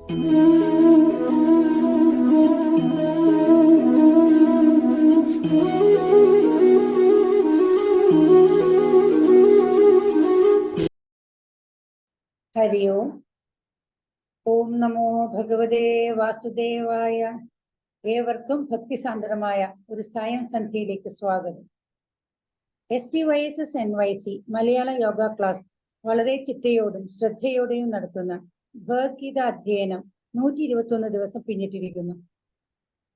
ഹരി ഓം. ഓം നമോ ഭഗവതേ വാസുദേവായ. ഏവർക്കും ഭക്തിസാന്ദ്രമായ ഒരു സായം സന്ധ്യയിലേക്ക് സ്വാഗതം. SPYSS NYC മലയാള യോഗ ക്ലാസ് വളരെ ചിട്ടയോടും ശ്രദ്ധയോടെയും നടത്തുന്ന ഭഗവത്ഗീത അധ്യയനം 121 ദിവസം പിന്നിട്ടിരിക്കുന്നു.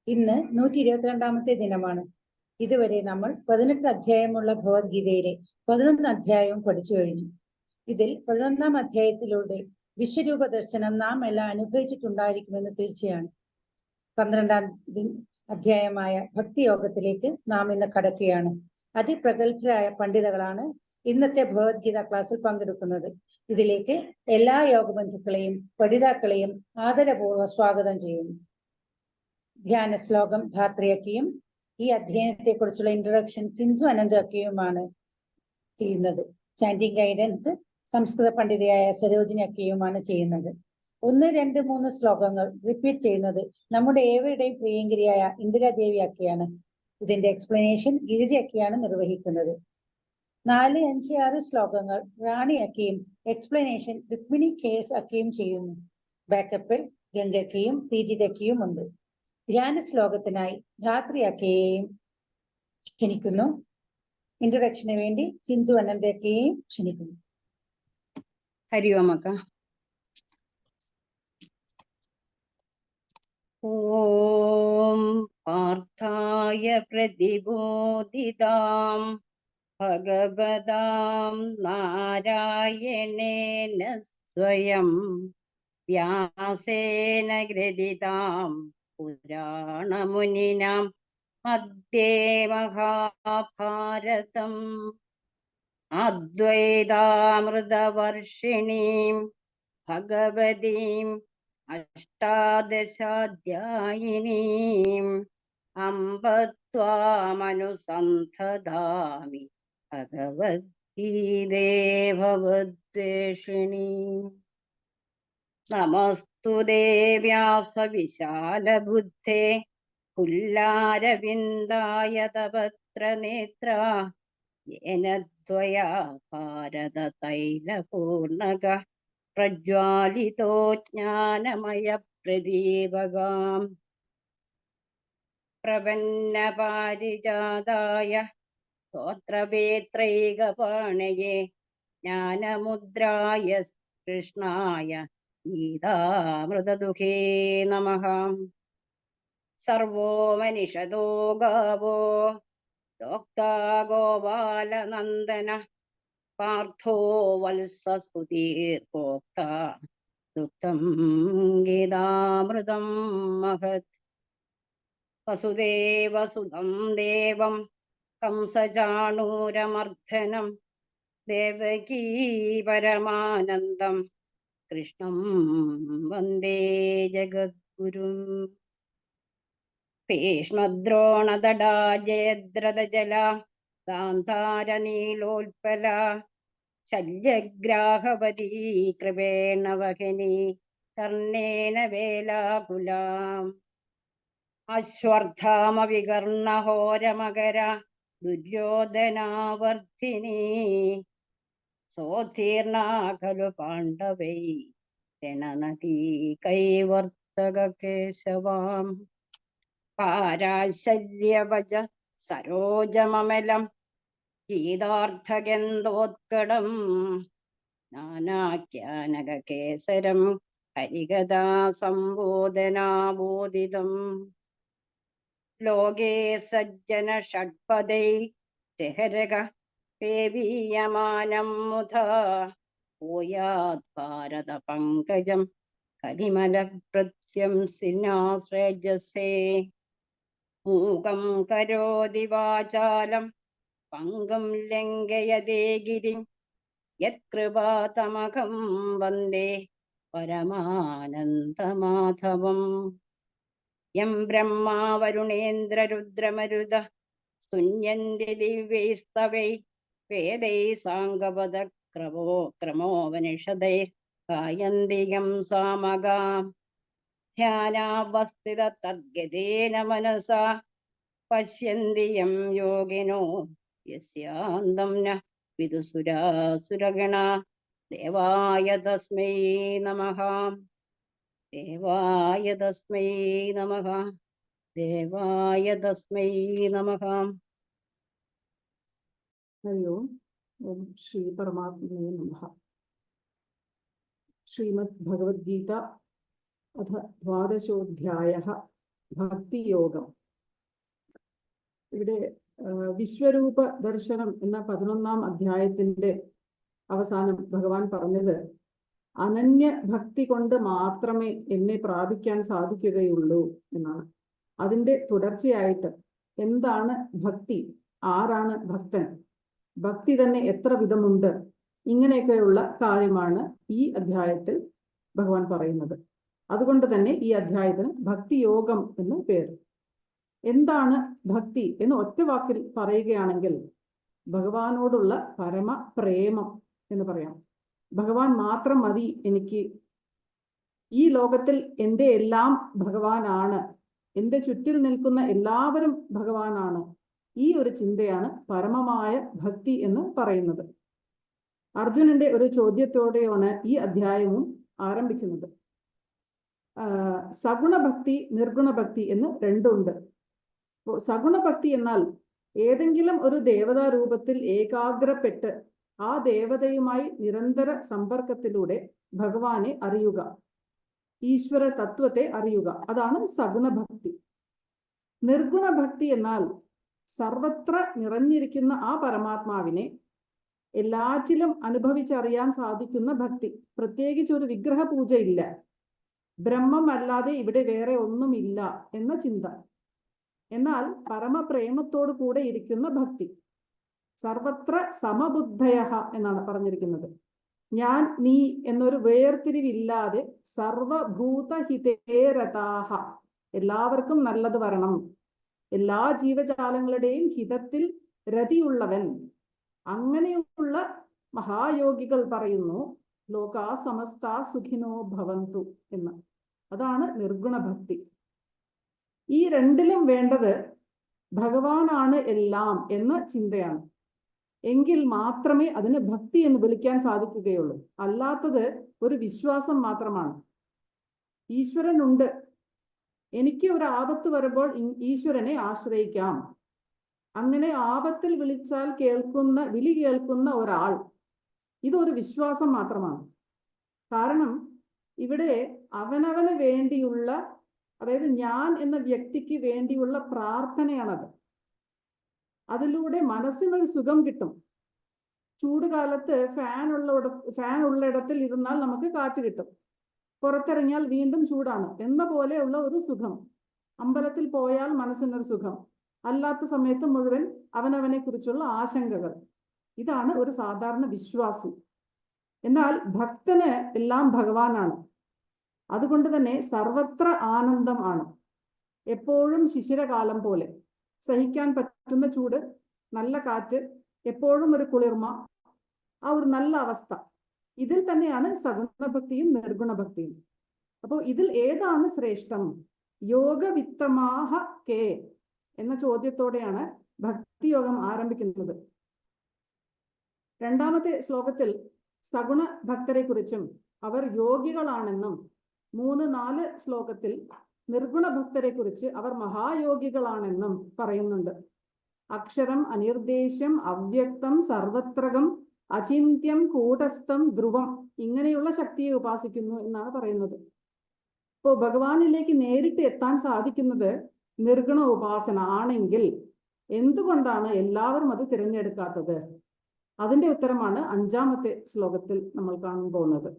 ഇന്ന് 122ാമത്തെ ദിനമാണ്. ഇതുവരെ നമ്മൾ 18 അധ്യായമുള്ള ഭഗവത്ഗീതയിലെ 11 അധ്യായവും പഠിച്ചു കഴിഞ്ഞു. ഇതിൽ 11ാം അധ്യായത്തിലൂടെ വിശ്വരൂപ ദർശനം നാം എല്ലാം അനുഭവിച്ചിട്ടുണ്ടായിരിക്കുമെന്ന് തീർച്ചയാണ്. 12ാം അധ്യായമായ ഭക്തിയോഗത്തിലേക്ക് നാം ഇന്ന് കടക്കുകയാണ്. അതിപ്രഗത്ഭരായ പണ്ഡിതകളാണ് ഇന്നത്തെ ഭഗവത്ഗീത ക്ലാസ്സിൽ പങ്കെടുക്കുന്നത്. ഇതിലേക്ക് എല്ലാ യോഗബന്ധുക്കളെയും പഠിതാക്കളെയും ആദരപൂർവ്വം സ്വാഗതം ചെയ്യുന്നു. ധ്യാന ശ്ലോകം ധാത്രിയക്കിയും ഈ അധ്യയനത്തെ കുറിച്ചുള്ള ഇൻട്രൊഡക്ഷൻ സിന്ധു അനന്തക്കിയുമാണ് ചെയ്യുന്നത്. ചാൻഡിങ് ഗൈഡൻസ് സംസ്കൃത പണ്ഡിതയായ സരോജിനി അക്കിയുമാണ് ചെയ്യുന്നത്. 1, 2, 3 ശ്ലോകങ്ങൾ റിപ്പീറ്റ് ചെയ്യുന്നത് നമ്മുടെ ഏവരുടെയും പ്രിയങ്കരിയായ ഇന്ദിരാദേവി അക്കിയാണ്. ഇതിന്റെ എക്സ്പ്ലനേഷൻ ഗിരിജ അക്കിയാണ് നിർവഹിക്കുന്നത്. 4, 5, 6 ശ്ലോകങ്ങൾ റാണി അക്കിയും എക്സ്പ്ലനേഷൻ രുക്മിണി കേസ് അക്കിയും ചെയ്യുന്നു. ബാക്കപ്പിൽ ഗംഗക്കയും തീജിതക്കയും ഉണ്ട്. ധ്യാന ശ്ലോകത്തിനായി ധാത്രി അക്കയെയും ക്ഷണിക്കുന്നു. ഇൻട്രൊഡക്ഷന് വേണ്ടി സിന്ധു അനന്തക്കെയും ക്ഷണിക്കുന്നു. ഹരി ഓം അക്ക. ഓം പാർത്ഥായ പ്രതിബോധിതാം ഭഗവതാം നാരായണേന സ്വയം വ്യാസേന ഗ്രഥിതാം പുരാണമുനിനാം മധ്യേ മഹാഭാരതം അദ്വൈതാമൃതവർഷിണീം ഭഗവതീം അഷ്ടാദശാധ്യായിനീം അംബ ത്വാമനുസന്ധദാമി ഭഗവദ്ഗീതേ ഭവദ്വേഷിണീം. നമസ്തുതേ വ്യാസവിശാലബുദ്ധേ പുല്ലാരവിന്ദായതപത്രനേത്ര യേന ത്വയാ ഭാരതതൈലപൂർണക പ്രജ്വാലിതോ ജ്ഞാനമയ പ്രദീപകാം. പ്രപന്നപാരിജാതായ സ്തോത്രവേത്രൈകപാണയേ ജ്ഞാനമുദ്രായ കൃഷ്ണായ ഗീതാമൃതദുഃഖേ നമഃ. സർവോ മനിഷദോ ഗാവോ ദോക്താ ഗോപാലനന്ദന പാർത്ഥോ വത്സസുധീർഭോക്ത ദുഃഖം ഗീതാമൃതം മഹത്. വസുദേവസുതം ദേവം കംസചാണൂരമർദ്ദനം ദേവകീ പരമാനന്ദം കൃഷ്ണം വന്ദേ ജഗദ്ഗുരും. ഭീഷ്മദ്രോണതടാ ജയദ്രഥജല ഗാന്ധാരനീലോൽപല ശല്യഗ്രാഹവതീ കൃപേണ വഹിനി കർണേന വേലാകുലാം. അശ്വത്ഥാമവികർണഹോരമകര ദുര്യോധനാവർത്തിനി സോത്തീർണാ ഖലു പാണ്ഡവൈ രണനദീ കൈവർത്തക കേശവാം. പാരാശല്യവജ സരോജമമലം ഗീതാർത്ഥഗന്ധോത്കടം നാനാഖ്യാനകേസരം ഹരികഥാ സംബോധനാബോധിതം. ലോകേ സജ്ജന ഷഡ്പദൈ രഹരക പേവീയമാനം മുധാ ഭൂയാത് ഭാരത പങ്കജം കലിമല പ്രത്യംസിനാശ്രേജസേ. മൂകം കരോതി വാചാലം പങ്കം ലംഘയതേ ഗിരിം യത്കൃപാതമകം വന്ദേ പരമാനന്ദമാധവം. യം ബ്രഹ്മാ വരുണേന്ദ്രരുദ്രമരുത സ്തുന്യന്തി ദിവ്യൈസ്തവൈ വേദൈ സാംഗപദ ക്രമോപനിഷദൈ ഗായന്തി യം സാമഗാം ധ്യാനാവസ്ഥിത തദ്ഗതേന മനസാ പശ്യന്തി യം യോഗിനോ യസ്യാന്തം ന വിദുസുരാസുരഗണാ ദേവായ തസ്മൈ നമഃ. ദേവായ തസ്മൈ നമഃ. ദേവായ തസ്മൈ നമഃ. ഹരി ഓം. ഓം ശ്രീ പരമാത്മനേ നമഃ. ശ്രീമദ് ഭഗവത്ഗീത അഥ ദ്വാദശോധ്യായഃ ഭക്തിയോഗം. ഇവിടെ വിശ്വരൂപ ദർശനം എന്ന 11ാം അധ്യായത്തിന്റെ അവസാനം ഭഗവാൻ പറഞ്ഞത് അനന്യ ഭക്തി കൊണ്ട് മാത്രമേ എന്നെ പ്രാപിക്കാൻ സാധിക്കുകയുള്ളൂ എന്നാണ്. അതിന്റെ തുടർച്ചയായിട്ട് എന്താണ് ഭക്തി, ആരാണ് ഭക്തൻ, ഭക്തി തന്നെ എത്ര വിധമുണ്ട്, ഇങ്ങനെയൊക്കെയുള്ള കാര്യമാണ് ഈ അധ്യായത്തിൽ ഭഗവാൻ പറയുന്നത്. അതുകൊണ്ട് തന്നെ ഈ അധ്യായത്തിന് ഭക്തിയോഗം എന്ന് പേര്. എന്താണ് ഭക്തി എന്ന് ഒറ്റ വാക്കിൽ പറയുകയാണെങ്കിൽ ഭഗവാനോടുള്ള പരമ പ്രേമം എന്ന് പറയാം. ഭഗവാൻ മാത്രം മതി എനിക്ക്, ഈ ലോകത്തിൽ എൻ്റെ എല്ലാം ഭഗവാനാണ്, എൻ്റെ ചുറ്റിൽ നിൽക്കുന്ന എല്ലാവരും ഭഗവാനാണ്, ഈ ഒരു ചിന്തയാണ് പരമമായ ഭക്തി എന്ന് പറയുന്നത്. അർജുനന്റെ ഒരു ചോദ്യത്തോടെയാണ് ഈ അധ്യായവും ആരംഭിക്കുന്നത്. സഗുണഭക്തി, നിർഗുണഭക്തി എന്ന് രണ്ടുണ്ട്. സഗുണഭക്തി എന്നാൽ ഏതെങ്കിലും ഒരു ദേവതാ രൂപത്തിൽ ഏകാഗ്രപ്പെട്ട് ആ ദേവതയുമായി നിരന്തര സമ്പർക്കത്തിലൂടെ ഭഗവാനെ അറിയുക, ഈശ്വര തത്വത്തെ അറിയുക, അതാണ് സഗുണഭക്തി. നിർഗുണഭക്തി എന്നാൽ സർവത്ര നിറഞ്ഞിരിക്കുന്ന ആ പരമാത്മാവിനെ എല്ലാറ്റിലും അനുഭവിച്ചറിയാൻ സാധിക്കുന്ന ഭക്തി. പ്രത്യേകിച്ച് ഒരു വിഗ്രഹ പൂജ ഇല്ല, ബ്രഹ്മം അല്ലാതെ ഇവിടെ വേറെ ഒന്നുമില്ല എന്ന ചിന്ത. എന്നാൽ പരമപ്രേമത്തോടു കൂടെ ഇരിക്കുന്ന ഭക്തി. സർവത്ര സമബുദ്ധയഃ എന്നാണ് പറഞ്ഞിരിക്കുന്നത്. ഞാൻ നീ എന്നൊരു വേർതിരിവില്ലാതെ സർവഭൂതഹിതേരതാഹ, എല്ലാവർക്കും നല്ലത് വരണം, എല്ലാ ജീവജാലങ്ങളുടെയും ഹിതത്തിൽ രതിയുള്ളവൻ. അങ്ങനെയുള്ള മഹായോഗികൾ പറയുന്നു ലോകാ സമസ്താ സുഖിനോ ഭവന്തു എന്ന്. അതാണ് നിർഗുണഭക്തി. ഈ രണ്ടിലും വേണ്ടത് ഭഗവാനാണ് എല്ലാം എന്ന ചിന്തയാണ്. എങ്കിൽ മാത്രമേ അതിന് ഭക്തി എന്ന് വിളിക്കാൻ സാധിക്കുകയുള്ളൂ. അല്ലാത്തത് ഒരു വിശ്വാസം മാത്രമാണ്. ഈശ്വരനുണ്ട്, എനിക്ക് ഒരു ആപത്ത് വരുമ്പോൾ ഈശ്വരനെ ആശ്രയിക്കാം, അങ്ങനെ ആപത്തിൽ വിളിച്ചാൽ വിളി കേൾക്കുന്ന ഒരാൾ, ഇതൊരു വിശ്വാസം മാത്രമാണ്. കാരണം ഇവിടെ അവനവന് വേണ്ടിയുള്ള, അതായത് ഞാൻ എന്ന വ്യക്തിക്ക് വേണ്ടിയുള്ള പ്രാർത്ഥനയാണത്. അതിലൂടെ മനസ്സിനൊരു സുഖം കിട്ടും. ചൂടുകാലത്ത് ഫാൻ ഉള്ളിടത്തിൽ ഇരുന്നാൽ നമുക്ക് കാറ്റ് കിട്ടും, പുറത്തിറങ്ങിയാൽ വീണ്ടും ചൂടാണ് എന്ന പോലെയുള്ള ഒരു സുഖം. അമ്പലത്തിൽ പോയാൽ മനസ്സിനൊരു സുഖം, അല്ലാത്ത സമയത്ത് മുഴുവൻ അവനവനെ കുറിച്ചുള്ള ആശങ്കകൾ. ഇതാണ് ഒരു സാധാരണ വിശ്വാസി. എന്നാൽ ഭക്തന് എല്ലാം ഭഗവാനാണ്. അതുകൊണ്ട് തന്നെ സർവത്ര ആനന്ദം ആണ്. എപ്പോഴും ശിശിരകാലം പോലെ സഹിക്കാൻ പറ്റുന്ന ചൂട്, നല്ല കാറ്റ്, എപ്പോഴും ഒരു കുളിർമ, ആ ഒരു നല്ല അവസ്ഥ. ഇതിൽ തന്നെയാണ് സഗുണഭക്തിയും നിർഗുണഭക്തിയും. അപ്പോൾ ഇതിൽ ഏതാണ് ശ്രേഷ്ഠം? യോഗവിത്തമാഹ കേ എന്ന ചോദ്യത്തോടെയാണ് ഭക്തിയോഗം ആരംഭിക്കുന്നത്. രണ്ടാമത്തെ ശ്ലോകത്തിൽ സഗുണ ഭക്തരെ കുറിച്ചും അവർ യോഗികളാണെന്നും 3-4 ശ്ലോകത്തിൽ നിർഗുണ ഭക്തരെ കുറിച്ച് അവർ മഹായോഗികളാണെന്നും പറയുന്നുണ്ട്. അക്ഷരം, അനിർദ്ദേശം, അവ്യക്തം, സർവത്രകം, അചിന്യം, കൂടസ്ഥം, ധ്രുവം, ഇങ്ങനെയുള്ള ശക്തിയെ ഉപാസിക്കുന്നു എന്നാണ് പറയുന്നത്. ഇപ്പോൾ ഭഗവാനിലേക്ക് നേരിട്ട് എത്താൻ സാധിക്കുന്നത് നിർഗുണ ഉപാസന ആണെങ്കിൽ എന്തുകൊണ്ടാണ് എല്ലാവരും അത് തിരഞ്ഞെടുക്കാത്തത്? അതിന്റെ ഉത്തരമാണ് 5ാമത്തെ ശ്ലോകത്തിൽ നമ്മൾ കാണാൻ പോകുന്നത്.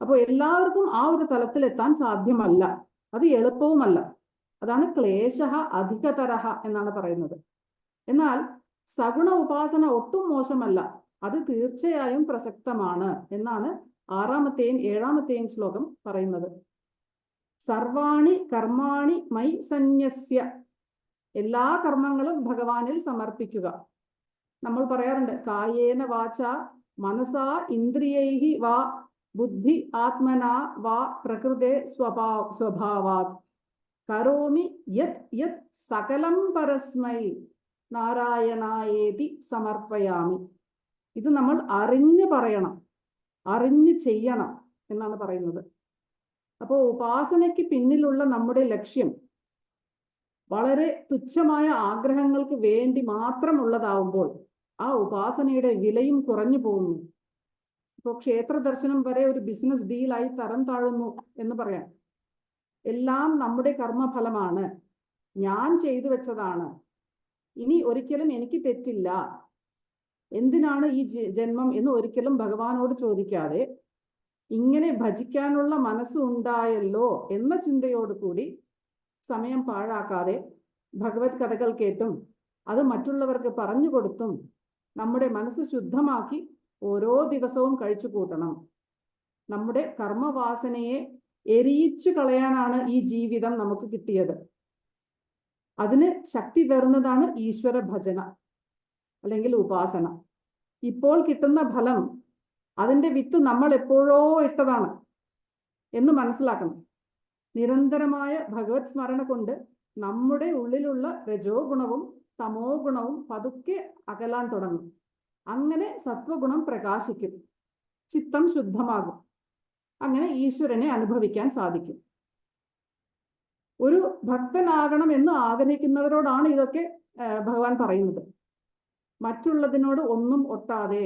അപ്പോൾ എല്ലാവർക്കും ആ ഒരു തലത്തിൽ എത്താൻ സാധ്യമല്ല, അത് എളുപ്പവുമല്ല. അതാണ് ക്ലേശഃ അധികതരഃ എന്നാണ് പറയുന്നത്. എന്നാൽ സഗുണ ഉപാസന ഒട്ടും മോശമല്ല, അത് തീർച്ചയായും പ്രസക്തമാണ് എന്നാണ് 6ാമത്തെയും 7ാമത്തെയും ശ്ലോകം പറയുന്നത്. സർവാണി കർമാണി മൈ സന്യസ്യ, എല്ലാ കർമ്മങ്ങളും ഭഗവാനിൽ സമർപ്പിക്കുക. നമ്മൾ പറയാറുണ്ട് കായേന വാച മനസാ ഇന്ദ്രിയൈഹി വാ ബുദ്ധി ആത്മനാ വാ പ്രകൃതേ സ്വഭാവാത് കരോമി യത് യത് സകലം പരസ്മൈ നാരായണായേതി സമർപ്പയാമി. ഇത് നമ്മൾ അറിഞ്ഞ് പറയണം, അറിഞ്ഞ് ചെയ്യണം എന്നാണ് പറയുന്നത്. അപ്പോൾ ഉപാസനയ്ക്ക് പിന്നിലുള്ള നമ്മുടെ ലക്ഷ്യം വളരെ തുച്ഛമായ ആഗ്രഹങ്ങൾക്ക് വേണ്ടി മാത്രമുള്ളതാവുമ്പോൾ ആ ഉപാസനയുടെ വിലയും കുറഞ്ഞു പോകുന്നു. ഇപ്പോൾ ക്ഷേത്ര ദർശനം വരെ ഒരു ബിസിനസ് ഡീലായി തരം താഴുന്നു എന്ന് പറയാം. എല്ലാം നമ്മുടെ കർമ്മഫലമാണ്, ഞാൻ ചെയ്തു വെച്ചതാണ്, ഇനി ഒരിക്കലും എനിക്ക് തെറ്റില്ല, എന്തിനാണ് ഈ ജന്മം എന്ന് ഒരിക്കലും ഭഗവാനോട് ചോദിക്കാതെ ഇങ്ങനെ ഭജിക്കാനുള്ള മനസ്സ് ഉണ്ടായല്ലോ എന്ന ചിന്തയോട് കൂടി സമയം പാഴാക്കാതെ ഭഗവത് കഥകൾ കേട്ടും അത് മറ്റുള്ളവർക്ക് പറഞ്ഞു കൊടുത്തും നമ്മുടെ മനസ്സ് ശുദ്ധമാക്കി ഓരോ ദിവസവും കഴിച്ചു കൂട്ടണം. നമ്മുടെ കർമ്മവാസനയെ എരിയിച്ചു കളയാനാണ് ഈ ജീവിതം നമുക്ക് കിട്ടിയത്. അതിന് ശക്തി തരുന്നതാണ് ഈശ്വര ഭജന അല്ലെങ്കിൽ ഉപാസന. ഇപ്പോൾ കിട്ടുന്ന ഫലം അതിൻ്റെ വിത്ത് നമ്മൾ എപ്പോഴോ ഇട്ടതാണ് എന്ന് മനസ്സിലാക്കണം. നിരന്തരമായ ഭഗവത് സ്മരണ കൊണ്ട് നമ്മുടെ ഉള്ളിലുള്ള രജോ ഗുണവും തമോ ഗുണവും പതുക്കെ അകലാൻ തുടങ്ങും. അങ്ങനെ സത്വഗുണം പ്രകാശിക്കും, ചിത്തം ശുദ്ധമാകും. അങ്ങനെ ഈശ്വരനെ അനുഭവിക്കാൻ സാധിക്കും. ഒരു ഭക്തനാകണം എന്ന് ആഗ്രഹിക്കുന്നവരോടാണ് ഇതൊക്കെ ഭഗവാൻ പറയുന്നത്. മറ്റുള്ളതിനോട് ഒന്നും ഒട്ടാതെ,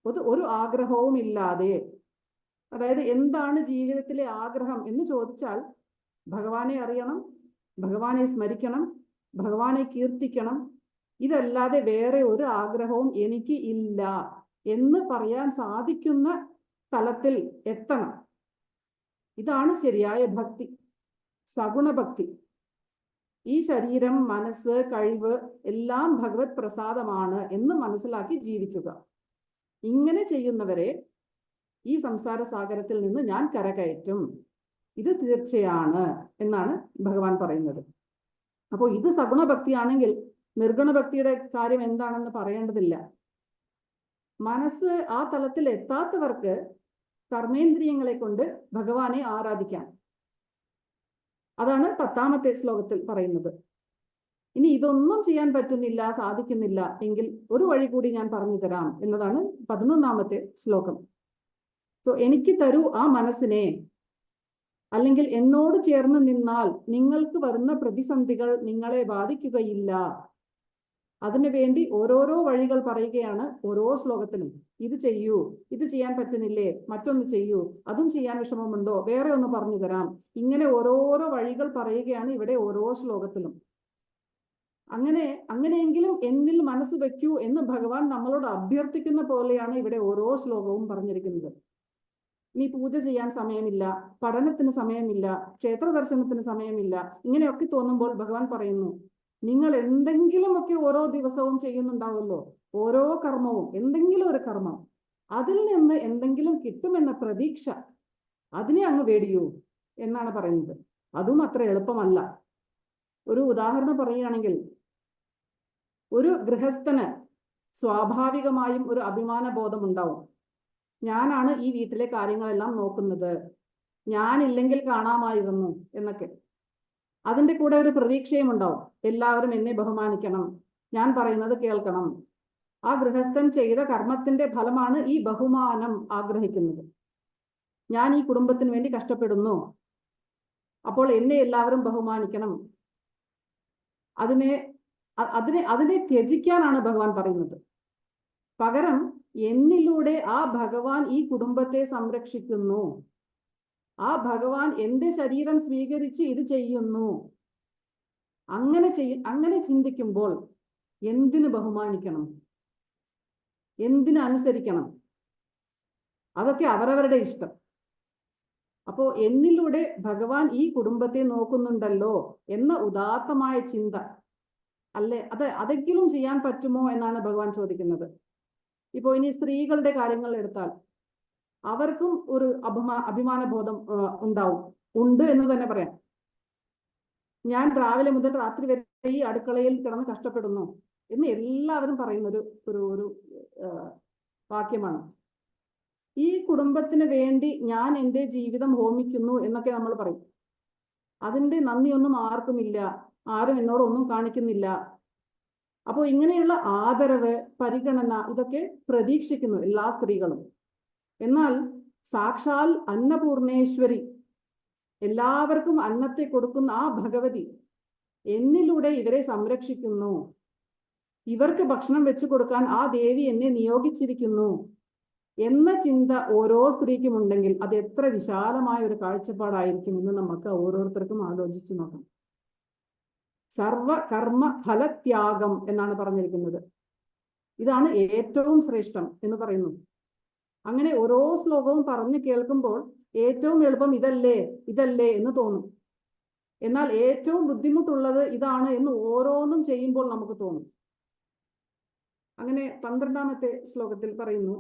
ഒരു ആഗ്രഹവും ഇല്ലാതെ, അതായത് എന്താണ് ജീവിതത്തിലെ ആഗ്രഹം എന്ന് ചോദിച്ചാൽ ഭഗവാനെ അറിയണം, ഭഗവാനെ സ്മരിക്കണം, ഭഗവാനെ കീർത്തിക്കണം, ഇതല്ലാതെ വേറെ ഒരു ആഗ്രഹവും എനിക്ക് ഇല്ല എന്ന് പറയാൻ സാധിക്കുന്ന തലത്തിൽ എത്തണം. ഇതാണ് ശരിയായ ഭക്തി, സഗുണഭക്തി. ഈ ശരീരം, മനസ്സ്, കഴിവ് എല്ലാം ഭഗവത് പ്രസാദമാണ് എന്ന് മനസ്സിലാക്കി ജീവിക്കുക. ഇങ്ങനെ ചെയ്യുന്നവരെ ഈ സംസാര സാഗരത്തിൽ നിന്ന് ഞാൻ കരകയറ്റും, ഇത് തീർച്ചയാണ് എന്നാണ് ഭഗവാൻ പറയുന്നത്. അപ്പോൾ ഇത് സഗുണഭക്തിയാണെങ്കിൽ നിർഗുണഭക്തിയുടെ കാര്യം എന്താണെന്ന് പറയേണ്ടതില്ല. മനസ്സ് ആ തലത്തിൽ എത്താത്തവർക്ക് കർമ്മേന്ദ്രിയങ്ങളെ കൊണ്ട് ഭഗവാനെ ആരാധിക്കാം. അതാണ് 10ാമത്തെ ശ്ലോകത്തിൽ പറയുന്നത്. ഇനി ഇതൊന്നും ചെയ്യാൻ പറ്റുന്നില്ല, സാധിക്കുന്നില്ല എങ്കിൽ ഒരു വഴി കൂടി ഞാൻ പറഞ്ഞു തരാം എന്നതാണ് 11ാമത്തെ ശ്ലോകം. എനിക്ക് തരൂ ആ മനസ്സിനെ, അല്ലെങ്കിൽ എന്നോട് ചേർന്ന് നിന്നാൽ നിങ്ങൾക്ക് വരുന്ന പ്രതിസന്ധികൾ നിങ്ങളെ ബാധിക്കുകയില്ല. അതിനു വേണ്ടി ഓരോരോ വഴികൾ പറയുകയാണ് ഓരോ ശ്ലോകത്തിലും. ഇത് ചെയ്യൂ, ഇത് ചെയ്യാൻ പറ്റുന്നില്ലേ, മറ്റൊന്ന് ചെയ്യൂ, അതും ചെയ്യാൻ വിഷമമുണ്ടോ, വേറെ ഒന്ന് പറഞ്ഞു തരാം. ഇങ്ങനെ ഓരോരോ വഴികൾ പറയുകയാണ് ഇവിടെ ഓരോ ശ്ലോകത്തിലും. അങ്ങനെയെങ്കിലും എന്നിൽ മനസ്സ് വെക്കൂ എന്ന് ഭഗവാൻ നമ്മളോട് അഭ്യർത്ഥിക്കുന്ന പോലെയാണ് ഇവിടെ ഓരോ ശ്ലോകവും പറഞ്ഞിരിക്കുന്നത്. ഇനി പൂജ ചെയ്യാൻ സമയമില്ല, പഠനത്തിന് സമയമില്ല, ക്ഷേത്ര ദർശനത്തിന് സമയമില്ല, ഇങ്ങനെയൊക്കെ തോന്നുമ്പോൾ ഭഗവാൻ പറയുന്നു, നിങ്ങൾ എന്തെങ്കിലുമൊക്കെ ഓരോ ദിവസവും ചെയ്യുന്നുണ്ടാവുമല്ലോ, ഓരോ കർമ്മവും, എന്തെങ്കിലും ഒരു കർമ്മം, അതിൽ നിന്ന് എന്തെങ്കിലും കിട്ടുമെന്ന പ്രതീക്ഷ, അതിനെ അങ്ങ് വേടിയൂ എന്നാണ് പറയുന്നത്. അതും അത്ര എളുപ്പമല്ല. ഒരു ഉദാഹരണം പറയുകയാണെങ്കിൽ, ഒരു ഗൃഹസ്ഥന് സ്വാഭാവികമായും ഒരു അഭിമാന ബോധം ഉണ്ടാവും. ഞാനാണ് ഈ വീട്ടിലെ കാര്യങ്ങളെല്ലാം നോക്കുന്നത്, ഞാനില്ലെങ്കിൽ കാണാമായിരുന്നു എന്നൊക്കെ. അതിൻ്റെ കൂടെ ഒരു പ്രതീക്ഷയും ഉണ്ടാവും, എല്ലാവരും എന്നെ ബഹുമാനിക്കണം, ഞാൻ പറയുന്നത് കേൾക്കണം. ആ ഗൃഹസ്ഥൻ ചെയ്ത കർമ്മത്തിന്റെ ഫലമാണ് ഈ ബഹുമാനം ആഗ്രഹിക്കുന്നത്. ഞാൻ ഈ കുടുംബത്തിന് വേണ്ടി കഷ്ടപ്പെടുന്നു, അപ്പോൾ എന്നെ എല്ലാവരും ബഹുമാനിക്കണം. അതിനെ ത്യജിക്കാനാണ് ഭഗവാൻ പറയുന്നത്. പകരം എന്നിലൂടെ ആ ഭഗവാൻ ഈ കുടുംബത്തെ സംരക്ഷിക്കുന്നു, ആ ഭഗവാൻ എൻ്റെ ശരീരം സ്വീകരിച്ച് ഇത് ചെയ്യുന്നു. അങ്ങനെ ചിന്തിക്കുമ്പോൾ എന്തിനു ബഹുമാനിക്കണം, എന്തിനു അനുസരിക്കണം? അതൊക്കെ അവരവരുടെ ഇഷ്ടം. അപ്പോൾ എന്നിലൂടെ ഭഗവാൻ ഈ കുടുംബത്തെ നോക്കുന്നുണ്ടല്ലോ എന്ന ഉദാത്തമായ ചിന്ത അല്ലേ, അതെങ്കിലും ചെയ്യാൻ പറ്റുമോ എന്നാണ് ഭഗവാൻ ചോദിക്കുന്നത്. ഇപ്പോൾ ഇനി സ്ത്രീകളുടെ കാര്യങ്ങൾ എടുത്താൽ അവർക്കും ഒരു അഭിമാന ബോധം ഉണ്ട് എന്ന് തന്നെ പറയാം. ഞാൻ രാവിലെ മുതൽ രാത്രി വരെ ഈ അടുക്കളയിൽ കിടന്ന് കഷ്ടപ്പെടുന്നു എന്ന് എല്ലാവരും പറയുന്ന ഒരു വാക്യമാണ്. ഈ കുടുംബത്തിന് വേണ്ടി ഞാൻ എൻ്റെ ജീവിതം ഹോമിക്കുന്നു എന്നൊക്കെ നമ്മൾ പറയും. അതിൻ്റെ നന്ദിയൊന്നും ആർക്കുമില്ല, ആരും എന്നോടൊന്നും കാണിക്കുന്നില്ല. അപ്പോൾ ഇങ്ങനെയുള്ള ആദരവ്, പരിഗണന ഇതൊക്കെ പ്രതീക്ഷിക്കുന്നു എല്ലാ സ്ത്രീകളും. എന്നാൽ സാക്ഷാൽ അന്നപൂർണേശ്വരി, എല്ലാവർക്കും അന്നത്തെ കൊടുക്കുന്ന ആ ഭഗവതി എന്നിലൂടെ ഇവരെ സംരക്ഷിക്കുന്നു, ഇവർക്ക് ഭക്ഷണം വെച്ചു കൊടുക്കാൻ ആ ദേവി എന്നെ നിയോഗിച്ചിരിക്കുന്നു എന്ന ചിന്ത ഓരോ സ്ത്രീക്കും ഉണ്ടെങ്കിൽ അത് എത്ര വിശാലമായ ഒരു കാഴ്ചപ്പാടായിരിക്കും എന്ന് നമുക്ക് ഓരോരുത്തർക്കും ആലോചിച്ചു നോക്കാം. സർവ കർമ്മ ഫലത്യാഗം എന്നാണ് പറഞ്ഞിരിക്കുന്നത്. ഇതാണ് ഏറ്റവും ശ്രേഷ്ഠം എന്ന് പറയുന്നു. അങ്ങനെ ഓരോ ശ്ലോകവും പറഞ്ഞു കേൾക്കുമ്പോൾ ഏറ്റവും എളുപ്പം ഇതല്ലേ ഇതല്ലേ എന്ന് തോന്നും. എന്നാൽ ഏറ്റവും ബുദ്ധിമുട്ടുള്ളത് ഇതാണ് എന്ന് ഓരോന്നും ചെയ്യുമ്പോൾ നമുക്ക് തോന്നും. അങ്ങനെ 12ാമത്തെ ശ്ലോകത്തിൽ പറയുന്നു,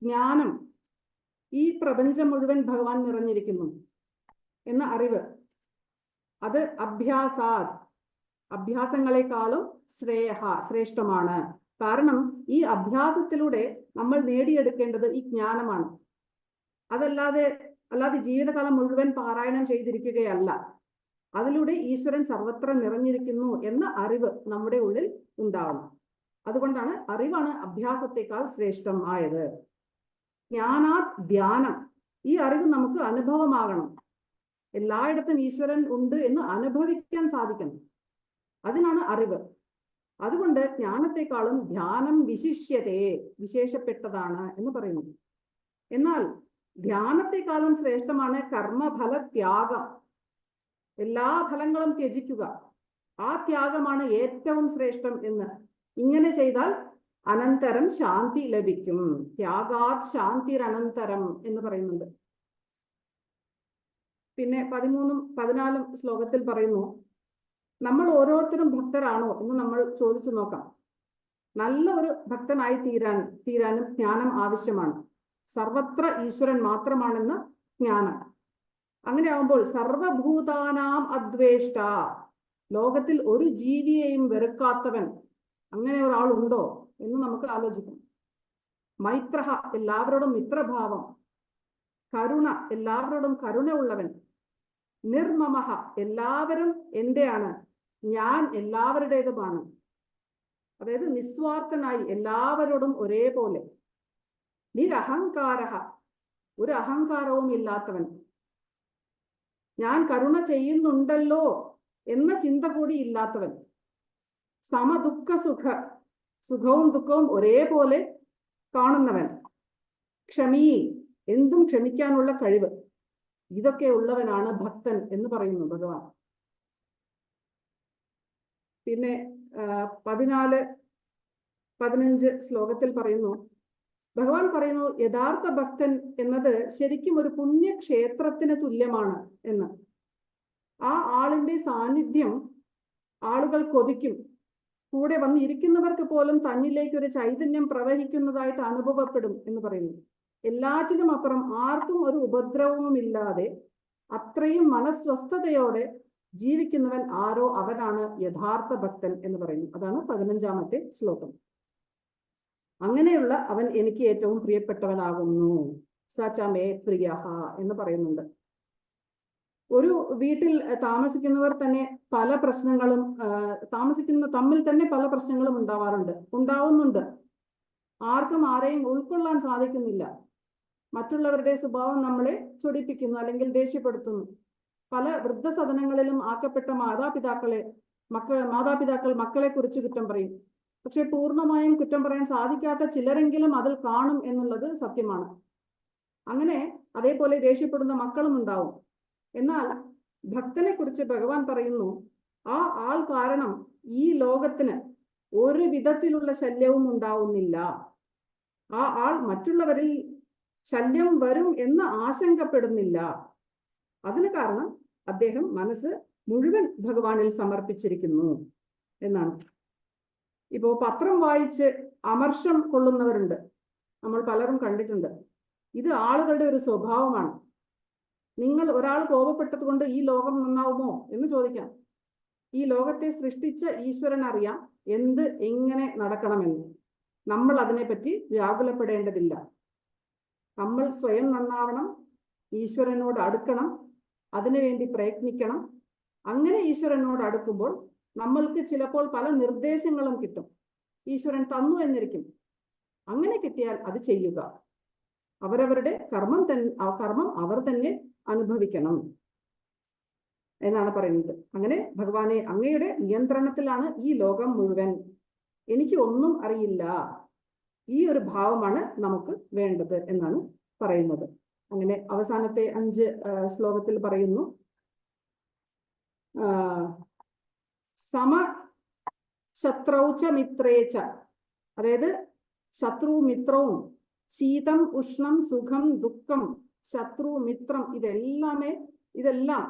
ജ്ഞാനം, ഈ പ്രപഞ്ചം മുഴുവൻ ഭഗവാൻ നിറഞ്ഞിരിക്കുന്നു എന്ന അറിവ്, അത് അഭ്യാസങ്ങളെക്കാളും ശ്രേഷ്ഠമാണ്. കാരണം ഈ അഭ്യാസത്തിലൂടെ നമ്മൾ നേടിയെടുക്കേണ്ടത് ഈ ജ്ഞാനമാണ്. അല്ലാതെ ജീവിതകാലം മുഴുവൻ പാരായണം ചെയ്തിരിക്കുകയല്ല. അതിലൂടെ ഈശ്വരൻ സർവത്ര നിറഞ്ഞിരിക്കുന്നു എന്ന അറിവ് നമ്മുടെ ഉള്ളിൽ ഉണ്ടാവണം. അതുകൊണ്ടാണ് അറിവാണ് അഭ്യാസത്തെക്കാൾ ശ്രേഷ്ഠം ആയത്. ജ്ഞാനാത് ധ്യാനം, ഈ അറിവ് നമുക്ക് അനുഭവമാകണം. എല്ലായിടത്തും ഈശ്വരൻ ഉണ്ട് എന്ന് അനുഭവിക്കാൻ സാധിക്കണം. അതിനാണ് അറിവ്. അതുകൊണ്ട് ജ്ഞാനത്തെക്കാളും ധ്യാനം വിശേഷപ്പെട്ടതാണ് എന്ന് പറയുന്നു. എന്നാൽ ധ്യാനത്തെക്കാളും ശ്രേഷ്ഠമാണ് കർമ്മഫല ത്യാഗം. എല്ലാ ഫലങ്ങളും ത്യജിക്കുക, ആ ത്യാഗമാണ് ഏറ്റവും ശ്രേഷ്ഠം എന്ന്. ഇങ്ങനെ ചെയ്താൽ അനന്തരം ശാന്തി ലഭിക്കും. ത്യാഗാത് ശാന്തിരനന്തരം എന്ന് പറയുന്നുണ്ട്. പിന്നെ 13ഉം 14ഉം ശ്ലോകത്തിൽ പറയുന്നു, നമ്മൾ ഓരോരുത്തരും ഭക്തരാണോ എന്ന് നമ്മൾ ചോദിച്ചു നോക്കാം. നല്ല ഒരു ഭക്തനായി തീരാനും ജ്ഞാനം ആവശ്യമാണ്. സർവത്ര ഈശ്വരൻ മാത്രമാണെന്ന് ജ്ഞാനം. അങ്ങനെ ആവുമ്പോൾ സർവഭൂതാനാം അദ്വേഷ്ട, ലോകത്തിൽ ഒരു ജീവിയെയും വെറുക്കാത്തവൻ, അങ്ങനെ ഒരാളുണ്ടോ എന്ന് നമുക്ക് ആലോചിക്കാം. മൈത്രഹ, എല്ലാവരോടും മിത്രഭാവം. കരുണ, എല്ലാവരോടും കരുണ ഉള്ളവൻ. നിർമ്മമഹ, എല്ലാവരും എന്റെയാണ്, ഞാൻ എല്ലാവരുടേതുമാണ്. അതായത് നിസ്വാർത്ഥനായി എല്ലാവരോടും ഒരേപോലെ. നിരഹങ്കാരഹ, ഒരു അഹങ്കാരവും ഇല്ലാത്തവൻ. ഞാൻ കരുണ ചെയ്യുന്നുണ്ടല്ലോ എന്ന ചിന്ത കൂടി ഇല്ലാത്തവൻ. സമദുഃഖ സുഖവും ദുഃഖവും ഒരേപോലെ കാണുന്നവൻ. ക്ഷമീ, എന്തും ക്ഷമിക്കാനുള്ള കഴിവ്. ഇതൊക്കെ ഉള്ളവനാണ് ഭക്തൻ എന്ന് പറയുന്നു ഭഗവാൻ. പിന്നെ 14-15 ശ്ലോകത്തിൽ പറയുന്നു, ഭഗവാൻ പറയുന്നു, യഥാർത്ഥ ഭക്തൻ എന്നത് ശരിക്കും ഒരു പുണ്യക്ഷേത്രത്തിന് തുല്യമാണ് എന്ന്. ആ ആളിന്റെ സാന്നിധ്യം ആളുകൾ കൊതിക്കും. കൂടെ വന്നിരിക്കുന്നവർക്ക് പോലും തന്നിലേക്ക് ഒരു ചൈതന്യം പ്രവഹിക്കുന്നതായിട്ട് അനുഭവപ്പെടും എന്ന് പറയുന്നു. എല്ലാറ്റിനും അപ്പുറം ആർക്കും ഒരു ഉപദ്രവവും ഇല്ലാതെ അത്രയും മനസ്വസ്ഥതയോടെ ജീവിക്കുന്നവൻ ആരോ അവനാണ് യഥാർത്ഥ ഭക്തൻ എന്ന് പറയുന്നു. അതാണ് 15ാമത്തെ ശ്ലോകം. അങ്ങനെയുള്ള അവൻ എനിക്ക് ഏറ്റവും പ്രിയപ്പെട്ടവനാകുന്നു. സചമേ പ്രിയ എന്ന് പറയുന്നുണ്ട്. ഒരു വീട്ടിൽ താമസിക്കുന്നവർ തന്നെ പല പ്രശ്നങ്ങളും തമ്മിൽ തന്നെ പല പ്രശ്നങ്ങളും ഉണ്ടാവുന്നുണ്ട്. ആർക്കും ആരെയും ഉൾക്കൊള്ളാൻ സാധിക്കുന്നില്ല. മറ്റുള്ളവരുടെ സ്വഭാവം നമ്മളെ ചൊടിപ്പിക്കുന്നു അല്ലെങ്കിൽ ദേഷ്യപ്പെടുത്തുന്നു. പല വൃദ്ധസദനങ്ങളിലും ആക്കപ്പെട്ട മാതാപിതാക്കൾ മക്കളെ കുറിച്ച് കുറ്റം പറയും. പക്ഷെ പൂർണ്ണമായും കുറ്റം പറയാൻ സാധിക്കാത്ത ചിലരെങ്കിലും അതിൽ കാണും എന്നുള്ളത് സത്യമാണ്. അങ്ങനെ അതേപോലെ ദേഷ്യപ്പെടുന്ന മക്കളും ഉണ്ടാവും. എന്നാൽ ഭക്തനെ കുറിച്ച് ഭഗവാൻ പറയുന്നു, ആ ആൾ കാരണം ഈ ലോകത്തിന് ഒരു വിധത്തിലുള്ള ശല്യവും ഉണ്ടാവുന്നില്ല. ആ ആൾ മറ്റുള്ളവരിൽ ശല്യം വരും എന്ന് ആശങ്കപ്പെടുന്നില്ല. അതിന് കാരണം അദ്ദേഹം മനസ്സ് മുഴുവൻ ഭഗവാനിൽ സമർപ്പിച്ചിരിക്കുന്നു എന്നാണ്. ഇപ്പോ പത്രം വായിച്ച് അമർഷം കൊള്ളുന്നവരുണ്ട്, നമ്മൾ പലരും കണ്ടിട്ടുണ്ട്. ഇത് ആളുകളുടെ ഒരു സ്വഭാവമാണ്. നിങ്ങൾ ഒരാൾ കോപപ്പെട്ടത് കൊണ്ട് ഈ ലോകം നന്നാവുമോ എന്ന് ചോദിക്കാം. ഈ ലോകത്തെ സൃഷ്ടിച്ച ഈശ്വരൻ അറിയാം എങ്ങനെ നടക്കണമെന്ന്. നമ്മൾ അതിനെപ്പറ്റി വ്യാകുലപ്പെടേണ്ടതില്ല. നമ്മൾ സ്വയം നന്നാവണം, ഈശ്വരനോട് അടുക്കണം, അതിനുവേണ്ടി പ്രയത്നിക്കണം. അങ്ങനെ ഈശ്വരനോട് അടുക്കുമ്പോൾ നമ്മൾക്ക് ചിലപ്പോൾ പല നിർദ്ദേശങ്ങളും കിട്ടും. ഈശ്വരൻ തന്നു എന്നിരിക്കും. അങ്ങനെ കിട്ടിയാൽ അത് ചെയ്യുക. അവരവരുടെ കർമ്മം അവർ തന്നെ അനുഭവിക്കണം എന്നാണ് പറയുന്നത്. അങ്ങനെ ഭഗവാനെ, അങ്ങയുടെ നിയന്ത്രണത്തിലാണ് ഈ ലോകം മുഴുവൻ, എനിക്ക് ഒന്നും അറിയില്ല, ഈ ഒരു ഭാവമാണ് നമുക്ക് വേണ്ടത് എന്നാണ് പറയുന്നത്. അങ്ങനെ അവസാനത്തെ 5 ശ്ലോകത്തിൽ പറയുന്നു, സമ ശത്രൗച മിത്രേച്ച, അതായത് ശത്രു മിത്രവും, ശീതം ഉഷ്ണം സുഖം ദുഃഖം ശത്രു മിത്രം ഇതെല്ലാം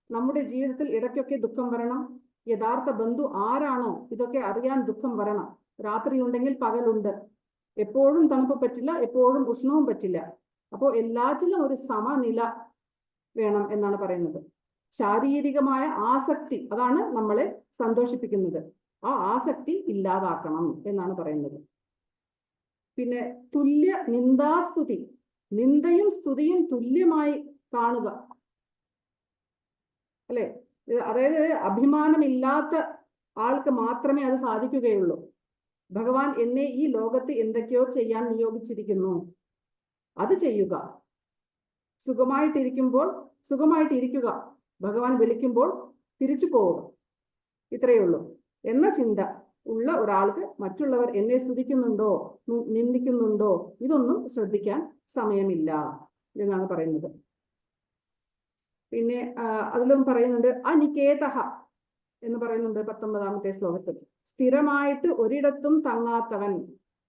നമ്മുടെ ജീവിതത്തിൽ ഇടയ്ക്കൊക്കെ ദുഃഖം വരണം. യഥാർത്ഥ ബന്ധു ആരാണോ ഇതൊക്കെ അറിയാൻ ദുഃഖം വരണം. രാത്രി ഉണ്ടെങ്കിൽ പകലുണ്ട്. എപ്പോഴും തണുപ്പ് പറ്റില്ല, എപ്പോഴും ഉഷ്ണവും പറ്റില്ല. അപ്പോൾ എല്ലാറ്റിലും ഒരു സമനില വേണം എന്നാണ് പറയുന്നത്. ശാരീരികമായ ആസക്തി, അതാണ് നമ്മളെ സന്തോഷിപ്പിക്കുന്നത്. ആ ആസക്തി ഇല്ലാതാക്കണം എന്നാണ് പറയുന്നത്. പിന്നെ തുല്യ നിന്ദാസ്തുതി, നിന്ദയും സ്തുതിയും തുല്യമായി കാണുക, അല്ലെ? അതായത് അഭിമാനമില്ലാത്ത ആൾക്ക് മാത്രമേ അത് സാധിക്കുകയുള്ളൂ. ഭഗവാൻ എന്നെ ഈ ലോകത്ത് എന്തൊക്കെയോ ചെയ്യാൻ നിയോഗിച്ചിരിക്കുന്നു, അത് ചെയ്യുക. സുഖമായിട്ടിരിക്കുക. ഭഗവാൻ വിളിക്കുമ്പോൾ തിരിച്ചു പോവുക. ഇത്രയേ ഉള്ളൂ എന്ന ചിന്ത ഉള്ള ഒരാൾക്ക് മറ്റുള്ളവർ എന്നെ സ്തുതിക്കുന്നുണ്ടോ നിന്ദിക്കുന്നുണ്ടോ ഇതൊന്നും ശ്രദ്ധിക്കാൻ സമയമില്ല എന്നാണ് പറയുന്നത്. പിന്നെ അതിലും പറയുന്നുണ്ട് അനികേതഹ എന്ന് പറയുന്നുണ്ട് 19ാമത്തെ ശ്ലോകത്തിൽ. സ്ഥിരമായിട്ട് ഒരിടത്തും തങ്ങാത്തവൻ,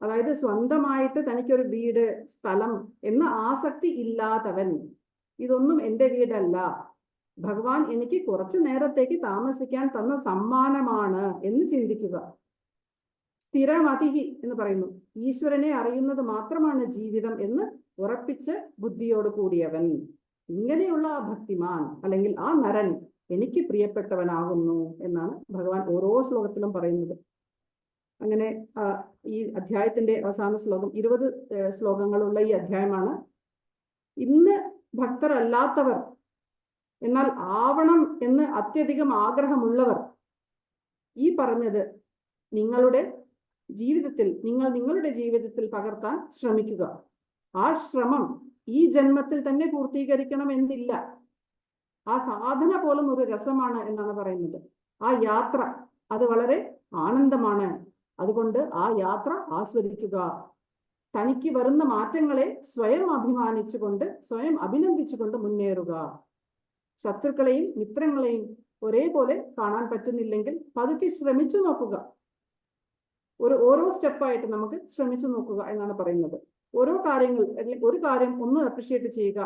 അതായത് സ്വന്തമായിട്ട് തനിക്കൊരു വീട്, സ്ഥലം എന്ന ആസക്തി ഇല്ലാത്തവൻ. ഇതൊന്നും എൻ്റെ വീടല്ല, ഭഗവാൻ എനിക്ക് കുറച്ചു നേരത്തേക്ക് താമസിക്കാൻ തന്ന സമ്മാനമാണ് എന്ന് ചിന്തിക്കുക. സ്ഥിരമതിഹി എന്ന് പറയുന്നു, ഈശ്വരനെ അറിയുന്നത് മാത്രമാണ് ജീവിതം എന്ന് ഉറപ്പിച്ച ബുദ്ധിയോട് കൂടിയവൻ. ഇങ്ങനെയുള്ള ആ ഭക്തിമാൻ അല്ലെങ്കിൽ ആ നരൻ എനിക്ക് പ്രിയപ്പെട്ടവനാകുന്നു എന്നാണ് ഭഗവാൻ ഓരോ ശ്ലോകത്തിലും പറയുന്നത്. അങ്ങനെ ഈ അധ്യായത്തിന്റെ അവസാന ശ്ലോകം 20 ശ്ലോകങ്ങളുള്ള ഈ അധ്യായമാണ്. ഇന്ന് ഭക്തരല്ലാത്തവർ, എന്നാൽ ആവണം എന്ന് അത്യധികം ആഗ്രഹമുള്ളവർ ഈ പറഞ്ഞത് നിങ്ങളുടെ ജീവിതത്തിൽ പകർത്താൻ ശ്രമിക്കുക. ആ ശ്രമം ഈ ജന്മത്തിൽ തന്നെ പൂർത്തീകരിക്കണം എന്നില്ല. ആ സാധന പോലും ഒരു രസമാണ് എന്നാണ് പറയുന്നത്. ആ യാത്ര അത് വളരെ ആനന്ദമാണ്. അതുകൊണ്ട് ആ യാത്ര ആസ്വദിക്കുക. തനിക്ക് വരുന്ന മാറ്റങ്ങളെ സ്വയം അഭിനന്ദിച്ചുകൊണ്ട് മുന്നേറുക. ശത്രുക്കളെയും മിത്രങ്ങളെയും ഒരേപോലെ കാണാൻ പറ്റുന്നില്ലെങ്കിൽ പതുക്കെ ശ്രമിച്ചു നോക്കുക. ഓരോ സ്റ്റെപ്പായിട്ട് നമുക്ക് ശ്രമിച്ചു നോക്കുക എന്നാണ് പറയുന്നത്. ഓരോ കാര്യങ്ങൾ, ഒരു കാര്യം ഒന്ന് അപ്രിഷ്യേറ്റ് ചെയ്യുക,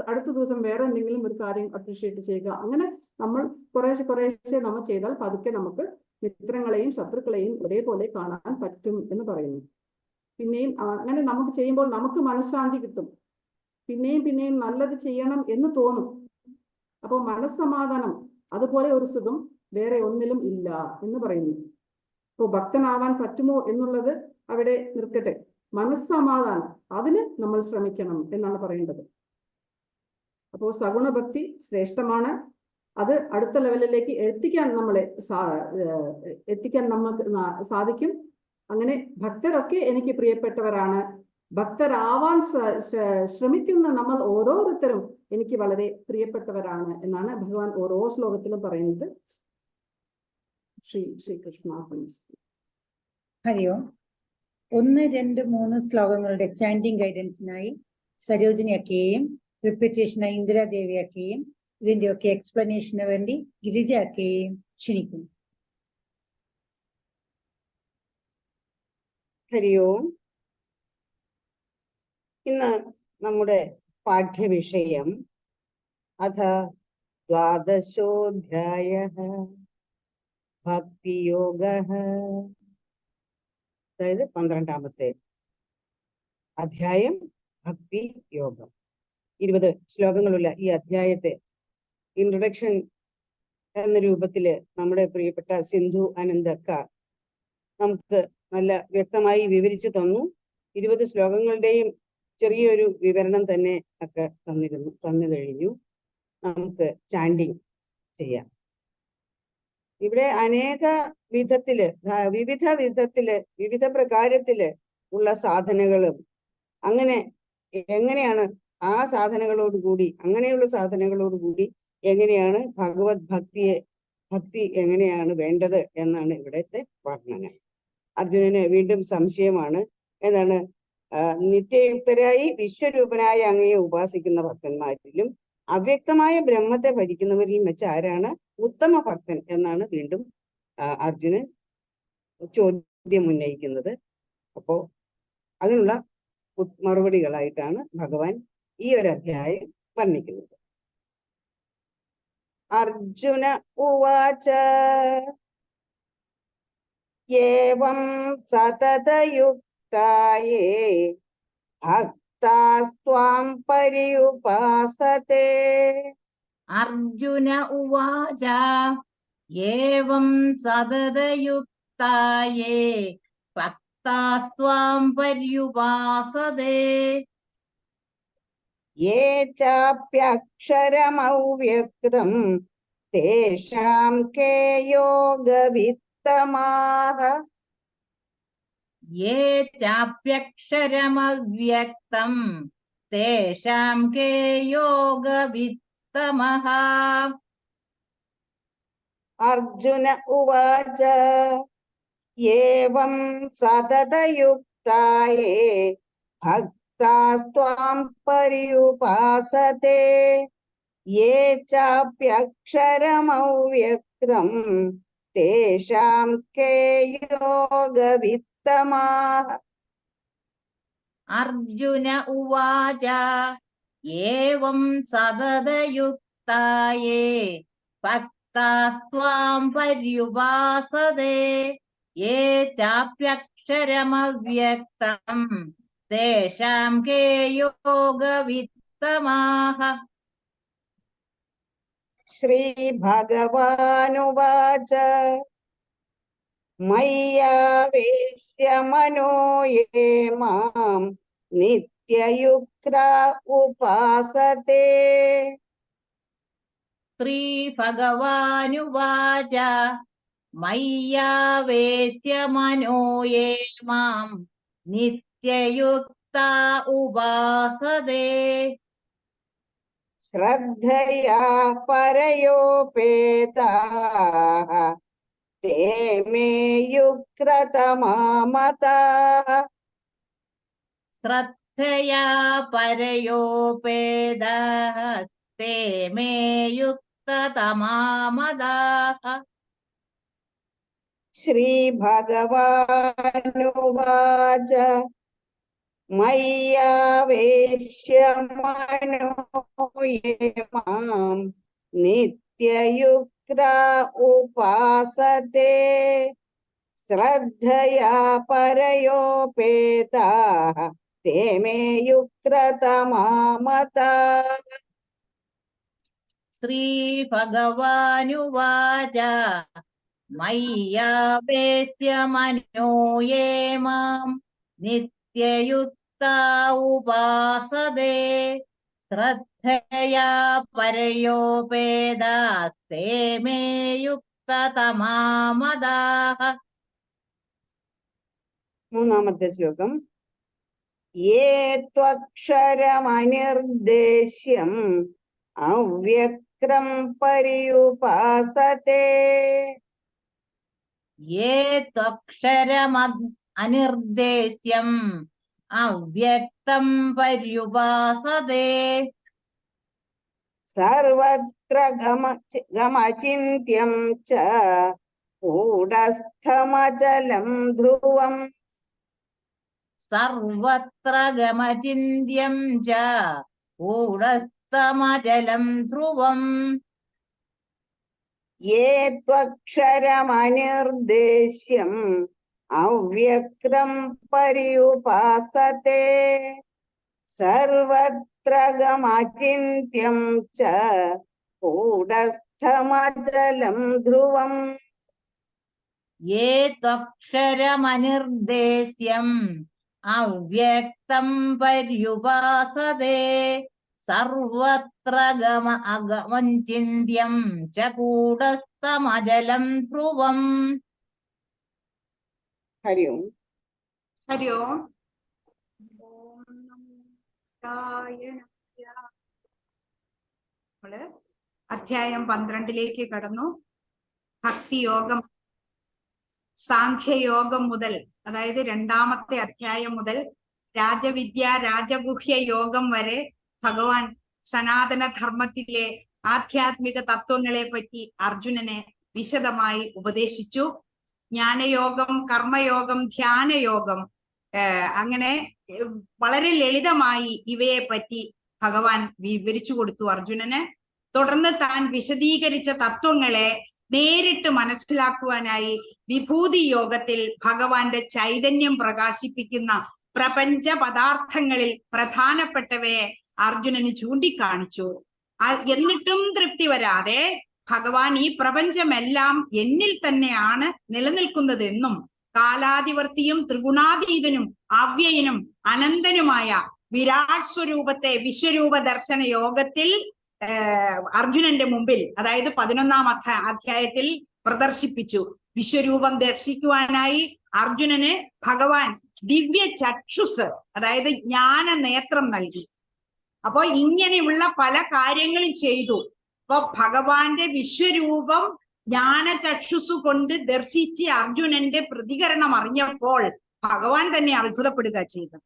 അടുത്ത ദിവസം വേറെ എന്തെങ്കിലും ഒരു കാര്യം അപ്രിഷ്യേറ്റ് ചെയ്യുക. അങ്ങനെ നമ്മൾ കുറേശ്ശെ നമ്മൾ ചെയ്താൽ പതുക്കെ നമുക്ക് മിത്രങ്ങളെയും ശത്രുക്കളെയും ഒരേപോലെ കാണാൻ പറ്റും എന്ന് പറയുന്നു. പിന്നെയും അങ്ങനെ നമുക്ക് ചെയ്യുമ്പോൾ നമുക്ക് മനഃശാന്തി കിട്ടും. പിന്നെയും നല്ലത് ചെയ്യണം എന്ന് തോന്നും. അപ്പോൾ മനസ്സമാധാനം, അതുപോലെ ഒരു സുഖം വേറെ ഒന്നിലും ഇല്ല എന്ന് പറയുന്നു. അപ്പോൾ ഭക്തനാവാൻ പറ്റുമോ എന്നുള്ളത് അവിടെ നിർക്കട്ടെ. മനസ്സമാധാനം, അതിന് നമ്മൾ ശ്രമിക്കണം എന്നാണ് പറയേണ്ടത്. അപ്പോൾ സഗുണഭക്തി ശ്രേഷ്ഠമാണ്. അത് അടുത്ത ലെവലിലേക്ക് എത്തിക്കാൻ നമുക്ക് സാധിക്കും. അങ്ങനെ ഭക്തരൊക്കെ എനിക്ക് പ്രിയപ്പെട്ടവരാണ്. ഭക്തരാവാൻ ശ്രമിക്കുന്ന നമ്മൾ ഓരോരുത്തരും എനിക്ക് വളരെ പ്രിയപ്പെട്ടവരാണ് എന്നാണ് ഭഗവാൻ ഓരോ ശ്ലോകത്തിലും പറയുന്നത്. ശ്രീകൃഷ്ണ ഹരി ഓം. 1, 2, 3 ശ്ലോകങ്ങളുടെ ചാൻഡിങ് ഗൈഡൻസിനായി സരോജിനി അക്കയെയും റിപ്പീറ്റേഷനായി ഇന്ദിരാദേവി അക്കയെയും ഇതിന്റെയൊക്കെ എക്സ്പ്ലനേഷന് വേണ്ടി ഗിരിജ അക്കയെയും ക്ഷണിക്കുന്നു. ഹരി ഓം. ഇന്ന് നമ്മുടെ പാഠ്യവിഷയം അഥ 12ാധ്യായഃ ഭക്തിയോഗഃ, അതായത് 12ാമത്തെ അധ്യായം ഭക്തി യോഗം. 20 ശ്ലോകങ്ങളുള്ള ഈ അധ്യായത്തെ ഇൻട്രൊഡക്ഷൻ എന്ന രൂപത്തില് നമ്മുടെ പ്രിയപ്പെട്ട സിന്ധു അനന്തക്ക നമുക്ക് നല്ല വ്യക്തമായി വിവരിച്ചു തന്നു. 20 ശ്ലോകങ്ങളുടെയും ചെറിയൊരു വിവരണം തന്നെ ഒക്കെ തന്നു കഴിഞ്ഞു. നമുക്ക് ചാൻഡിങ് ചെയ്യാം. ഇവിടെ അനേക വിധത്തില് വിവിധ പ്രകാരത്തില് ഉള്ള സാധനങ്ങളും അങ്ങനെ എങ്ങനെയാണ് അങ്ങനെയുള്ള സാധനങ്ങളോടുകൂടി എങ്ങനെയാണ് ഭഗവത് ഭക്തി എങ്ങനെയാണ് വേണ്ടത് എന്നാണ് ഇവിടുത്തെ വർണ്ണന. അർജുനന് വീണ്ടും സംശയമാണ്. എന്താണ്? നിത്യയുക്തരായി വിശ്വരൂപനായ അങ്ങയെ ഉപാസിക്കുന്ന ഭക്തന്മാരിലും അവ്യക്തമായ ബ്രഹ്മത്തെ ഭജിക്കുന്നവരിലും വെച്ച് ആരാണ് ഉത്തമ ഭക്തൻ എന്നാണ് വീണ്ടും അർജുനൻ ചോദ്യം ഉന്നയിക്കുന്നത്. അപ്പോ അതിനുള്ള മറുപടികളായിട്ടാണ് ഭഗവാൻ ഈ ഒരു അധ്യായം വർണ്ണിക്കുന്നത്. അർജുന ഉവാച ഏവം സതതയുക്തായേ ഭക്താസ്ത്വാം പര്യുപാസത്തെ. അർജുന ഉവാച ഏവം സതതയുക്തായേ ഭക്താസ്ത്വാം പര്യുപാസതേ. യേ ചാപ്യക്ഷരമവ്യക്തം തേഷാം കേ യോഗവിത്തമാഃ. യേ ചാപ്യക്ഷരമവ്യക്തം തേഷാം കേ യോഗവിത്തമഃ. അർജുന ഉവാച ഏവം സതതയുക്തായേ ഭക്താസ്ത്വാം പര്യുപാസത്തെ. യേ ചാപ്യക്ഷരമവ്യക്തം തേഷാം കേ യോഗവിത്തമാഃ. അർജുന ഉവാച ഏവം സതതയുക്തായേ ഭക്താസ്ത്വാം പര്യുപാസതേ. യേ ചാപ്യക്ഷരമവ്യക്തം തേഷാം കേ യോഗവിത്തമാഃ. ശ്രീഭഗവാനുവാച മയ്യാവേശ്യ മനോ യേ മാം നിത്യയുക്താ ഉപാസത്തെ. ശ്രീഭഗവാനുവാച മയ്യാവേശ്യ മനോ യേ മാം നിത്യയുക്താ ഉപാസതേ. ശ്രദ്ധയാ പരയോപേതാഃ തേ മേ യുക്തതമാ മതാഃ. ശ്രദ്ധയാ പരയോപേതാഃ തേ മേ യുക്തതമാ മതാഃ. ശ്രീഭഗവാനുവാച മയ്യാവേശ്യ മനോ യേ മാം നിത്യയുക്താ ഉപാസത്തെ. ശ്രദ്ധയാ പരയോപേതാഃ തേ മേ യുക്തതമാ മതാഃ. ശ്രീഭഗവാനുവാച മയ്യാവേശ്യ മനോ യേ മാം നിത്യയുക്താ ഉപാസതേ. ശ്രദ്ധയാ പരയോപേതാസ്തേ മേ യുക്തതമാ മതാഃ. മൂന്നാമത്തെ ശ്ലോകം. യേ ത്വക്ഷരമനിർദ്ദേശ്യം അവ്യക്തം പര്യുപാസത്തെ. യേ ത്വക്ഷരമനിർദ്ദേശ്യം അവ്യക്തം പര്യുപാസതേ. സർവത്ര ഗമചിന്യം ച കൂടസ്ഥമചലം ധ്രുവം. സർവത്ര ഗമചിന്യം ച കൂടസ്ഥമചലം ധ്രുവം. യേ ത്വക്ഷരമനിർദ്ദേശ്യം അവ്യക്തം പര്യുപാസത്തെ. സർവത്ര ഗമചിന്യം ച കൂടസ്ഥമചലം ധ്രുവം. യേ ത്വക്ഷരമനിർദ്ദേശ്യം അവ്യക്തം പര്യുപാസതേ സർവത്ര അഗമം ചിന്യം ച കൂടസ്ഥമജലം ധ്രുവം. ഹരി ഓം. ഹരി ഓം. ഓം നമോ നാരായണായ. നമ്മള് അധ്യായം 12 കടന്നു. ഭക്തിയോഗം, സാഖ്യയോഗം മുതൽ, അതായത് 2ാമത്തെ അധ്യായം മുതൽ രാജവിദ്യ രാജഗുഹ്യ യോഗം വരെ ഭഗവാൻ സനാതന ധർമ്മത്തിലെ ആധ്യാത്മിക തത്വങ്ങളെ പറ്റി അർജുനനെ വിശദമായി ഉപദേശിച്ചു. ജ്ഞാനയോഗം, കർമ്മയോഗം, ധ്യാനയോഗം, അങ്ങനെ വളരെ ലളിതമായി ഇവയെ പറ്റി ഭഗവാൻ വിവരിച്ചു കൊടുത്തു അർജുനന്. തുടർന്ന് താൻ വിശദീകരിച്ച തത്വങ്ങളെ നേരിട്ട് മനസ്സിലാക്കുവാനായി വിഭൂതി യോഗത്തിൽ ഭഗവാന്റെ ചൈതന്യം പ്രകാശിപ്പിക്കുന്ന പ്രപഞ്ച പദാർത്ഥങ്ങളിൽ പ്രധാനപ്പെട്ടവയെ അർജുനന് ചൂണ്ടിക്കാണിച്ചു. എന്നിട്ടും തൃപ്തി വരാതെ ഭഗവാൻ ഈ പ്രപഞ്ചമെല്ലാം എന്നിൽ തന്നെയാണ് നിലനിൽക്കുന്നതെന്നും കാലാതിവർത്തിയും ത്രിഗുണാതീതനും അവ്യയനും അനന്തനുമായ വിരാട് സ്വരൂപത്തെ വിശ്വരൂപ ദർശന യോഗത്തിൽ അർജുനന്റെ മുമ്പിൽ, അതായത് 11ാം അധ്യായത്തിൽ പ്രദർശിപ്പിച്ചു. വിശ്വരൂപം ദർശിക്കുവാനായി അർജുനന് ഭഗവാൻ ദിവ്യ ചക്ഷുസ്, അതായത് ജ്ഞാന നേത്രം നൽകി. അപ്പോ ഇങ്ങനെയുള്ള പല കാര്യങ്ങളും ചെയ്തു. അപ്പൊ ഭഗവാന്റെ വിശ്വരൂപം ജ്ഞാനചക്ഷുസ് കൊണ്ട് ദർശിച്ച് അർജുനന്റെ പ്രതികരണം അറിഞ്ഞപ്പോൾ ഭഗവാൻ തന്നെ അത്ഭുതപ്പെടുക ചെയ്തു.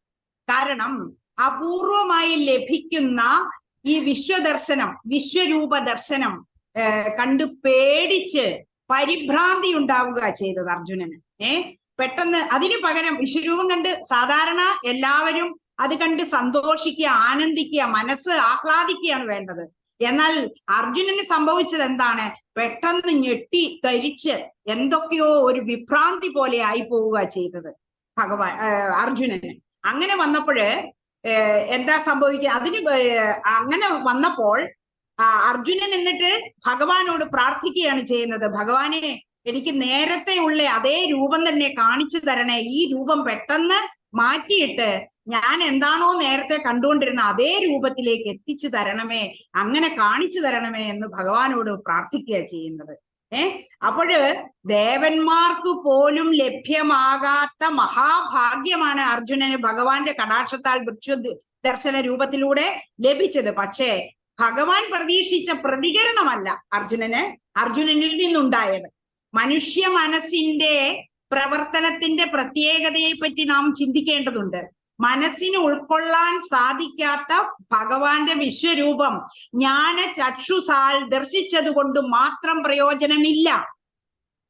കാരണം അപൂർവമായി ലഭിക്കുന്ന ഈ വിശ്വദർശനം, വിശ്വരൂപ ദർശനം കണ്ട് പേടിച്ച് പരിഭ്രാന്തി ഉണ്ടാവുക ചെയ്തത് അർജുനന്. പെട്ടെന്ന് അതിനു പകരം വിശ്വരൂപം കണ്ട് സാധാരണ എല്ലാവരും അത് കണ്ട് സന്തോഷിക്കുക, ആനന്ദിക്കുക, മനസ്സ് ആഹ്ലാദിക്കുകയാണ് വേണ്ടത്. എന്നാൽ അർജുനന് സംഭവിച്ചത് എന്താണ്? പെട്ടെന്ന് ഞെട്ടി ധരിച്ച് എന്തൊക്കെയോ ഒരു വിഭ്രാന്തി പോലെ ആയി പോവുക ചെയ്തത് അർജുനന്. അങ്ങനെ വന്നപ്പോഴ് എന്താ സംഭവിക്കുക? അങ്ങനെ വന്നപ്പോൾ അർജുനൻ എന്നിട്ട് ഭഗവാനോട് പ്രാർത്ഥിക്കുകയാണ് ചെയ്യുന്നത്. ഭഗവാനെ, എനിക്ക് നേരത്തെ ഉള്ള അതേ രൂപം തന്നെ കാണിച്ചു തരണേ. ഈ രൂപം പെട്ടെന്ന് മാറ്റിയിട്ട് ഞാൻ എന്താണോ നേരത്തെ കണ്ടുകൊണ്ടിരുന്ന അതേ രൂപത്തിലേക്ക് എത്തിച്ചു തരണമേ, അങ്ങനെ കാണിച്ചു തരണമേ എന്ന് ഭഗവാനോട് പ്രാർത്ഥിക്കുക ചെയ്യുന്നത്. അപ്പോഴ് ദേവന്മാർക്ക് പോലും ലഭ്യമാകാത്ത മഹാഭാഗ്യമാണ് അർജുനന് ഭഗവാന്റെ കടാക്ഷത്താൽ വൃക്ഷ ദർശന രൂപത്തിലൂടെ ലഭിച്ചത്. പക്ഷേ ഭഗവാൻ പ്രതീക്ഷിച്ച പ്രതികരണമല്ല അർജുനനിൽ നിന്നുണ്ടായത്. മനുഷ്യ മനസ്സിന്റെ പ്രവർത്തനത്തിന്റെ പ്രത്യേകതയെ പറ്റി നാം ചിന്തിക്കേണ്ടതുണ്ട്. മനസ്സിന് ഉൾക്കൊള്ളാൻ സാധിക്കാത്ത ഭഗവാന്റെ വിശ്വരൂപം ജ്ഞാന ചക്ഷുസാൽ ദർശിച്ചത് കൊണ്ട് മാത്രം പ്രയോജനമില്ല.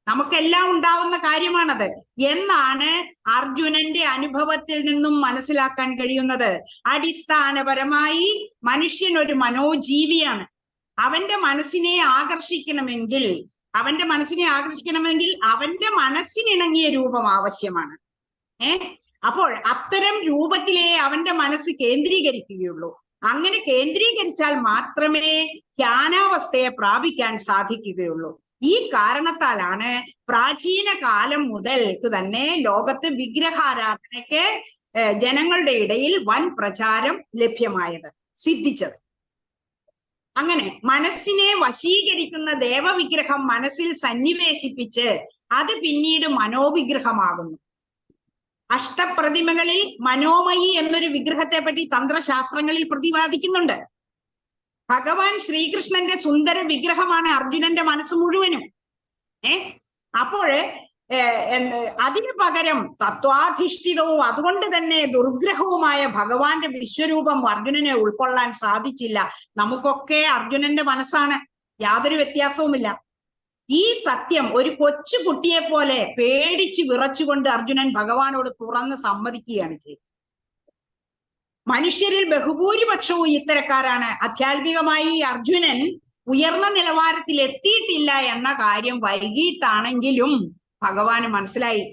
നമുക്കെല്ലാം ഉണ്ടാവുന്ന കാര്യമാണത് എന്നാണ് അർജുനന്റെ അനുഭവത്തിൽ നിന്നും മനസ്സിലാക്കാൻ കഴിയുന്നത്. അടിസ്ഥാനപരമായി മനുഷ്യൻ ഒരു മനോജീവിയാണ്. അവന്റെ മനസ്സിനെ ആകർഷിക്കണമെങ്കിൽ അവന്റെ മനസ്സിനിണങ്ങിയ രൂപം ആവശ്യമാണ്. അപ്പോൾ അത്തരം രൂപത്തിലേ അവന്റെ മനസ്സ് കേന്ദ്രീകരിക്കുകയുള്ളൂ. അങ്ങനെ കേന്ദ്രീകരിച്ചാൽ മാത്രമേ ധ്യാനാവസ്ഥയെ പ്രാപിക്കാൻ സാധിക്കുകയുള്ളൂ. ഈ കാരണത്താലാണ് പ്രാചീന കാലം മുതൽക്ക് തന്നെ ലോകത്ത് വിഗ്രഹാരാധനയ്ക്ക് ജനങ്ങളുടെ ഇടയിൽ വൻ പ്രചാരം ലഭ്യമായത്, സിദ്ധിച്ചത്. അങ്ങനെ മനസ്സിനെ വശീകരിക്കുന്ന ദേവവിഗ്രഹം മനസ്സിൽ സന്നിവേശിപ്പിച്ച് അത് പിന്നീട് മനോവിഗ്രഹമാകുന്നു. അഷ്ടപ്രതിമകളിൽ മനോമയി എന്നൊരു വിഗ്രഹത്തെ പറ്റി തന്ത്രശാസ്ത്രങ്ങളിൽ പ്രതിപാദിക്കുന്നുണ്ട്. ഭഗവാൻ ശ്രീകൃഷ്ണന്റെ സുന്ദര വിഗ്രഹമാണ് അർജുനന്റെ മനസ്സ് മുഴുവനും. അപ്പോൾ അതിനു പകരം തത്വാധിഷ്ഠിതവും അതുകൊണ്ട് തന്നെ ദുർഗ്രഹവുമായ ഭഗവാന്റെ വിശ്വരൂപം അർജുനനെ ഉൾക്കൊള്ളാൻ സാധിച്ചില്ല. നമുക്കൊക്കെ അർജുനന്റെ മനസ്സാണ്, യാതൊരു വ്യത്യാസവുമില്ല. ഈ സത്യം ഒരു കൊച്ചു കുട്ടിയെ പോലെ പേടിച്ച് വിറച്ചുകൊണ്ട് അർജുനൻ ഭഗവാനോട് തുറന്ന് സമ്മതിക്കുകയാണ് ചെയ്തത്. മനുഷ്യരിൽ ബഹുഭൂരിപക്ഷവും ഇത്തരക്കാരാണ്. ആധ്യാത്മികമായി അർജുനൻ ഉയർന്ന നിലവാരത്തിൽ എത്തിയിട്ടില്ല എന്ന കാര്യം വൈകിട്ടാണെങ്കിലും ഭഗവാന് മനസ്സിലായി.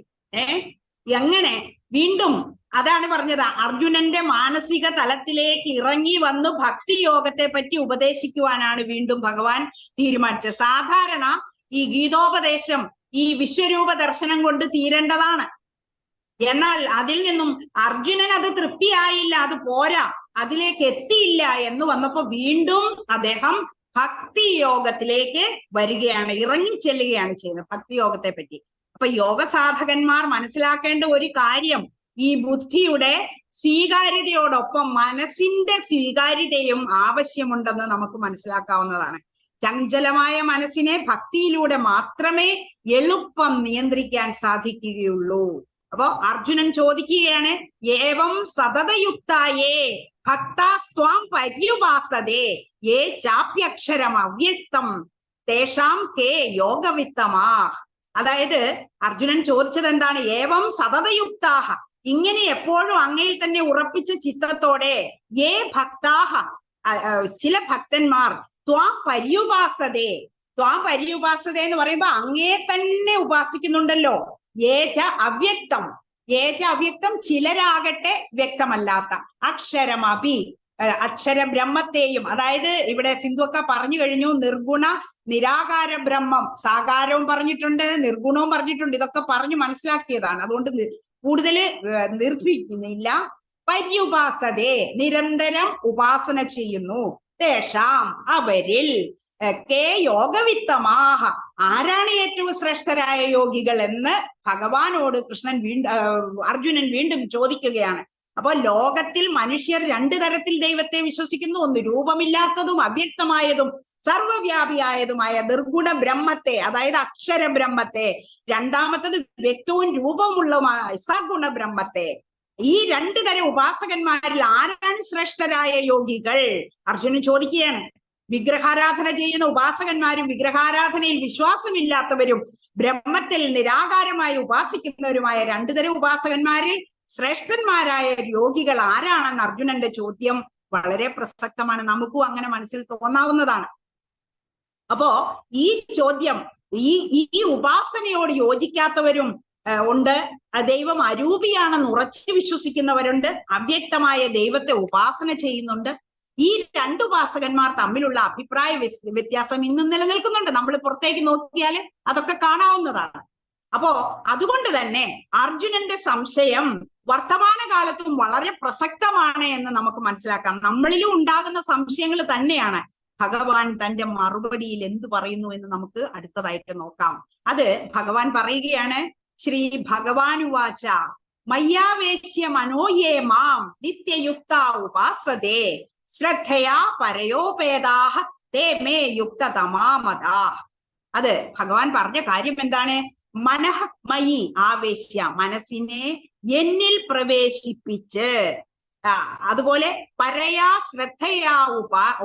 എങ്ങനെ വീണ്ടും അതാണ് പറഞ്ഞത്, അർജുനന്റെ മാനസിക തലത്തിലേക്ക് ഇറങ്ങി വന്ന് ഭക്തിയോഗത്തെ പറ്റി ഉപദേശിക്കുവാനാണ് വീണ്ടും ഭഗവാൻ തീരുമാനിച്ചത്. സാധാരണ ഈ ഗീതോപദേശം ഈ വിശ്വരൂപ ദർശനം കൊണ്ട് തീരേണ്ടതാണ്. എന്നാൽ അതിൽ നിന്നും അർജുനൻ അത് തൃപ്തിയായില്ല, അത് പോരാ, അതിലേക്ക് എത്തിയില്ല എന്ന് വന്നപ്പോ വീണ്ടും അദ്ദേഹം ഭക്തിയോഗത്തിലേക്ക് വരികയാണ്, ഇറങ്ങിച്ചെല്ലുകയാണ് ചെയ്യുന്നത് ഭക്തിയോഗത്തെ പറ്റി. അപ്പൊ യോഗ സാധകന്മാർ മനസ്സിലാക്കേണ്ട ഒരു കാര്യം, ഈ ബുദ്ധിയുടെ സ്വീകാര്യതയോടൊപ്പം മനസ്സിന്റെ സ്വീകാര്യതയും ആവശ്യമുണ്ടെന്ന് നമുക്ക് മനസ്സിലാക്കാവുന്നതാണ്. ചഞ്ചലമായ മനസ്സിനെ ഭക്തിയിലൂടെ മാത്രമേ എളുപ്പം നിയന്ത്രിക്കാൻ സാധിക്കുകയുള്ളൂ. അപ്പോ അർജുനൻ ചോദിക്കുകയാണ്, ഏവം സതതയുക്തായേ ഭക്താസ്ത്വാം പര്യുപാസതേ യേ ചാപ്യക്ഷരം അവ്യക്തം തേഷാം കേ യോഗവിത്തമാ. അതായത് അർജുനൻ ചോദിച്ചത് എന്താണ്? ഏവം സതതയുക്താഹ, ഇങ്ങനെ എപ്പോഴും അങ്ങയിൽ തന്നെ ഉറപ്പിച്ച ചിത്തത്തോടെ, യേ ഭക്താഹ, ചില ഭക്തന്മാർ, ത്വാം പര്യുപാസതേ, ത്വാം പര്യുപാസതേ എന്ന് പറയുമ്പോ അങ്ങേ തന്നെ ഉപാസിക്കുന്നുണ്ടല്ലോ. ഏച അവ്യക്തം, ഏച അവ്യക്തം, ചിലരാകട്ടെ വ്യക്തമല്ലാത്ത, അക്ഷരമപി, അക്ഷര ബ്രഹ്മത്തെയും, അതായത് ഇവിടെ സിന്ധുവൊക്കെ പറഞ്ഞു കഴിഞ്ഞു, നിർഗുണ നിരാകാര ബ്രഹ്മം, സാകാരവും പറഞ്ഞിട്ടുണ്ട്, നിർഗുണവും പറഞ്ഞിട്ടുണ്ട്, ഇതൊക്കെ പറഞ്ഞു മനസ്സിലാക്കിയതാണ്. അതുകൊണ്ട് കൂടുതൽ നിർഭിക്കുന്നില്ല. പര്യുപാസതേ, നിരന്തരം ഉപാസന ചെയ്യുന്നു. തേഷാം, അവരിൽ, കേ യോഗവിത്തമാഹ, ആരാണ് ഏറ്റവും ശ്രേഷ്ഠരായ യോഗികൾ എന്ന് ഭഗവാനോട് അർജുനൻ വീണ്ടും ചോദിക്കുകയാണ്. അപ്പൊ ലോകത്തിൽ മനുഷ്യർ രണ്ടു തരത്തിൽ ദൈവത്തെ വിശ്വസിക്കുന്നു. ഒന്ന് രൂപമില്ലാത്തതും അവ്യക്തമായതും സർവവ്യാപിയായതുമായ നിർഗുണ ബ്രഹ്മത്തെ, അതായത് അക്ഷര ബ്രഹ്മത്തെ. രണ്ടാമത്തത് വ്യക്തവും രൂപമുള്ളതുമായ സഗുണ ബ്രഹ്മത്തെ. ഈ രണ്ടു തരം ഉപാസകന്മാരിൽ ആരാണ് ശ്രേഷ്ഠരായ യോഗികൾ? അർജുനൻ ചോദിക്കുകയാണ്. വിഗ്രഹാരാധന ചെയ്യുന്ന ഉപാസകന്മാരും വിഗ്രഹാരാധനയിൽ വിശ്വാസമില്ലാത്തവരും ബ്രഹ്മത്തിൽ നിരാകാരമായി ഉപാസിക്കുന്നവരുമായ രണ്ടു തരം ഉപാസകന്മാരിൽ ശ്രേഷ്ഠന്മാരായ യോഗികൾ ആരാണെന്ന് അർജുനന്റെ ചോദ്യം വളരെ പ്രസക്തമാണ്. നമുക്കും അങ്ങനെ മനസ്സിൽ തോന്നാവുന്നതാണ്. അപ്പോ ഈ ചോദ്യം, ഈ ഉപാസനയോട് യോജിക്കാത്തവരും ഉണ്ട്, ദൈവം അരൂപിയാണെന്ന് ഉറച്ചു വിശ്വസിക്കുന്നവരുണ്ട്, അവ്യക്തമായ ദൈവത്തെ ഉപാസന ചെയ്യുന്നുണ്ട്. ഈ രണ്ട് ഉപാസകന്മാർ തമ്മിലുള്ള അഭിപ്രായ വ്യത്യാസം ഇന്നും നിലനിൽക്കുന്നുണ്ട്. നമ്മൾ പുറത്തേക്ക് നോക്കിയാൽ അതൊക്കെ കാണാവുന്നതാണ്. അപ്പോ അതുകൊണ്ട് തന്നെ അർജുനന്റെ സംശയം വർത്തമാനകാലത്തും വളരെ പ്രസക്തമാണ് എന്ന് നമുക്ക് മനസ്സിലാക്കാം. നമ്മളിലും ഉണ്ടാകുന്ന സംശയങ്ങൾ തന്നെയാണ്. ഭഗവാൻ തന്റെ മറുപടിയിൽ എന്ത് പറയുന്നു എന്ന് നമുക്ക് അടുത്തതായിട്ട് നോക്കാം. അത് ഭഗവാൻ പറയുകയാണ്. ശ്രീ ഭഗവാനുവാച മയ്യാവേശ്യ മനോയേ മാം നിത്യയുക്ത ഉപാസതേ ശ്രദ്ധയാ പരയോപേതാഹ തേ മേ യുക്തതമാമതാ. അത് ഭഗവാൻ പറഞ്ഞ കാര്യം എന്താണ്? മനഃ മയി ആവേശ്യ, മനസ്സിനെ എന്നിൽ പ്രവേശിപ്പിച്ച്, അതുപോലെ പരയാ ശ്രദ്ധയാ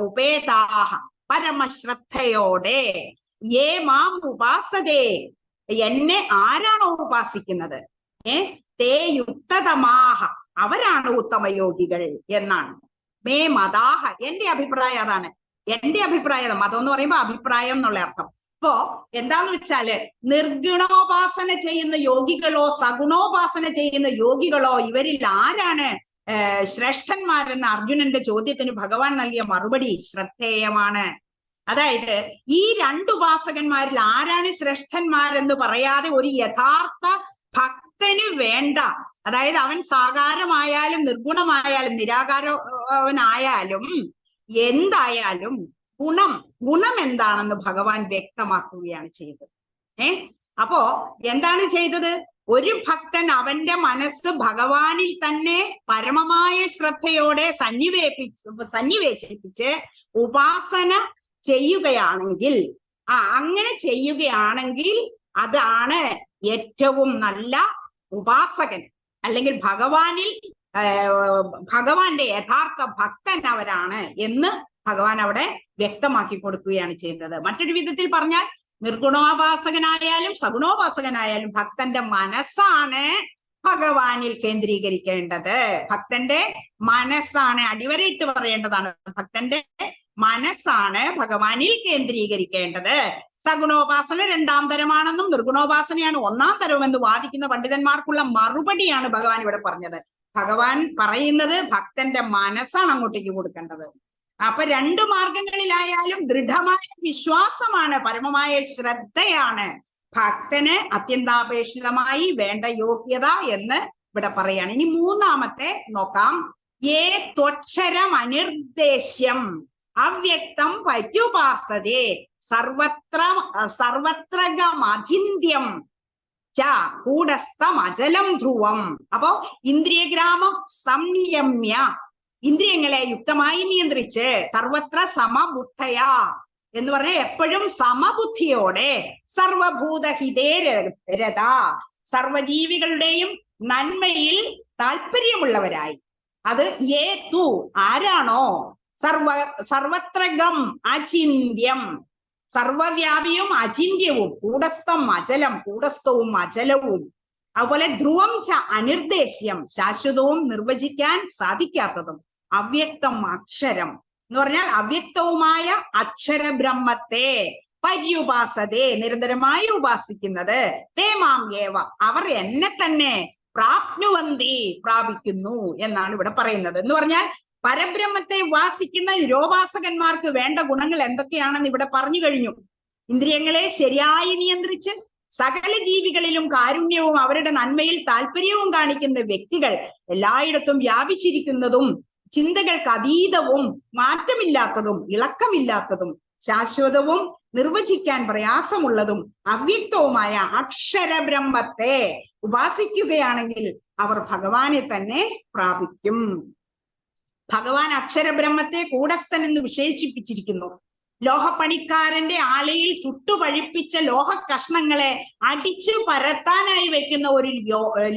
ഉപേതാഹ, പരമശ്രദ്ധയോടെ, യേ മാം ഉപാസതേ, എന്നെ ആരാണോ ഉപാസിക്കുന്നത്, തേ യുക്തതമാഹ, അവരാണ് ഉത്തമയോഗികൾ എന്നാണ്. മേ മതാഹ, എന്റെ അഭിപ്രായം അതാണ്. എന്റെ അഭിപ്രായം, മതം എന്ന് പറയുമ്പോ അഭിപ്രായം എന്നുള്ള അർത്ഥം. ഇപ്പോ എന്താന്ന് വെച്ചാല് നിർഗുണോപാസന ചെയ്യുന്ന യോഗികളോ സഗുണോപാസന ചെയ്യുന്ന യോഗികളോ, ഇവരിൽ ആരാണ് ശ്രേഷ്ഠന്മാരെന്ന അർജുനന്റെ ചോദ്യത്തിന് ഭഗവാൻ നൽകിയ മറുപടി ശ്രദ്ധേയമാണ്. അതായത് ഈ രണ്ട് ഉപാസകന്മാരിൽ ആരാണ് ശ്രേഷ്ഠന്മാരെന്ന് പറയാതെ ഒരു യഥാർത്ഥ ഭക്തന് വേണ്ട, അതായത് അവൻ സാകാരമായാലും നിർഗുണമായാലും നിരാകാരവനായാലും എന്തായാലും ഗുണം എന്താണെന്ന് ഭഗവാൻ വ്യക്തമാക്കുകയാണ് ചെയ്തത്. അപ്പോ എന്താണ് ചെയ്തത്? ഒരു ഭക്തൻ അവന്റെ മനസ്സ് ഭഗവാനിൽ തന്നെ പരമമായ ശ്രദ്ധയോടെ സന്നിവേശിപ്പിച്ച് ഉപാസന ചെയ്യുകയാണെങ്കിൽ, അങ്ങനെ ചെയ്യുകയാണെങ്കിൽ അതാണ് ഏറ്റവും നല്ല ഉപാസകൻ, അല്ലെങ്കിൽ ഭഗവാന്റെ യഥാർത്ഥ ഭക്തൻ അവരാണ് എന്ന് ഭഗവാൻ അവിടെ വ്യക്തമാക്കി കൊടുക്കുകയാണ് ചെയ്യുന്നത്. മറ്റൊരു വിധത്തിൽ പറഞ്ഞാൽ നിർഗുണോപാസകനായാലും സഗുണോപാസകനായാലും ഭക്തന്റെ മനസ്സാണ് ഭഗവാനിൽ കേന്ദ്രീകരിക്കേണ്ടത്. ഭക്തന്റെ മനസ്സാണ്, അടിവരയിട്ട് പറയേണ്ടതാണ്, ഭക്തന്റെ മനസ്സാണ് ഭഗവാനിൽ കേന്ദ്രീകരിക്കേണ്ടത്. സഗുണോപാസന രണ്ടാം തരമാണെന്നും നിർഗുണോപാസനയാണ് ഒന്നാം തരമെന്ന് വാദിക്കുന്ന പണ്ഡിതന്മാർക്കുള്ള മറുപടിയാണ് ഭഗവാൻ ഇവിടെ പറഞ്ഞത്. ഭഗവാൻ പറയുന്നത് ഭക്തന്റെ മനസ്സാണ് അങ്ങോട്ടേക്ക് കൊടുക്കേണ്ടത്. അപ്പൊ രണ്ടു മാർഗങ്ങളിലായാലും ദൃഢമായ വിശ്വാസമാണ്, പരമമായ ശ്രദ്ധയാണ് ഭക്തന് അത്യന്താപേക്ഷിതമായി വേണ്ട യോഗ്യത എന്ന് ഇവിടെ പറയാണ്. ഇനി മൂന്നാമത്തെ നോക്കാം. ഏ ത്വക്ഷരം അനിർദ്ദേശ്യം അവ്യക്തം പര്യുപാസതേ സർവത്രഗമചിന്യം ച കൂടസ്ഥം അചലം ധ്രുവം. അപ്പോ ഇന്ദ്രിയഗ്രാമം സംയമ്യ, ഇന്ദ്രിയങ്ങളെ യുക്തമായി നിയന്ത്രിച്ച് സർവത്ര സമബുദ്ധയാ എന്ന് പറഞ്ഞാൽ എപ്പോഴും സമബുദ്ധിയോടെ സർവഭൂതഹിതേ രഥ, സർവജീവികളുടെയും നന്മയിൽ താല്പര്യമുള്ളവരായി. അത് ഏതു ആരാണോ സർവത്രഗം അചിന്യം, സർവവ്യാപിയും അചിന്യവും, കൂടസ്ഥം അചലം, കൂടസ്ഥവും അചലവും, അതുപോലെ ധ്രുവം ച അനിർദ്ദേശ്യം, ശാശ്വതവും നിർവചിക്കാൻ സാധിക്കാത്തതും, അവ്യക്തം അക്ഷരം എന്ന് പറഞ്ഞാൽ അവ്യക്തവുമായ അക്ഷരബ്രഹ്മത്തെ പര്യുപാസതേ നിരന്തരമായി ഉപാസിക്കുന്നത്, തേ മാം ഏവ അവർ എന്നെ തന്നെ പ്രാപ്നുവന്തി പ്രാപിക്കുന്നു എന്നാണ് ഇവിടെ പറയുന്നത്. എന്ന് പറഞ്ഞാൽ പരബ്രഹ്മത്തെ ഉപാസിക്കുന്ന നിരോപാസകന്മാർക്ക് വേണ്ട ഗുണങ്ങൾ എന്തൊക്കെയാണെന്ന് ഇവിടെ പറഞ്ഞു കഴിഞ്ഞു. ഇന്ദ്രിയങ്ങളെ ശരിയായി നിയന്ത്രിച്ച് സകല ജീവികളിലും കാരുണ്യവും അവരുടെ നന്മയിൽ താല്പര്യവും കാണിക്കുന്ന വ്യക്തികൾ എല്ലായിടത്തും വ്യാപിച്ചിരിക്കുന്നതും ചിന്തകൾക്ക് അതീതവും മാറ്റമില്ലാത്തതും ഇളക്കമില്ലാത്തതും ശാശ്വതവും നിർവചിക്കാൻ പ്രയാസമുള്ളതും അവ്യക്തവുമായ അക്ഷരബ്രഹ്മത്തെ ഉപാസിക്കുകയാണെങ്കിൽ അവർ ഭഗവാനെ തന്നെ പ്രാപിക്കും. ഭഗവാൻ അക്ഷരബ്രഹ്മത്തെ കൂടസ്ഥൻ എന്ന് വിശേഷിപ്പിച്ചിരിക്കുന്നു. ലോഹപ്പണിക്കാരന്റെ ആലയിൽ ചുട്ടുപഴിപ്പിച്ച ലോഹ കഷ്ണങ്ങളെ അടിച്ചു പരത്താനായി വെക്കുന്ന ഒരു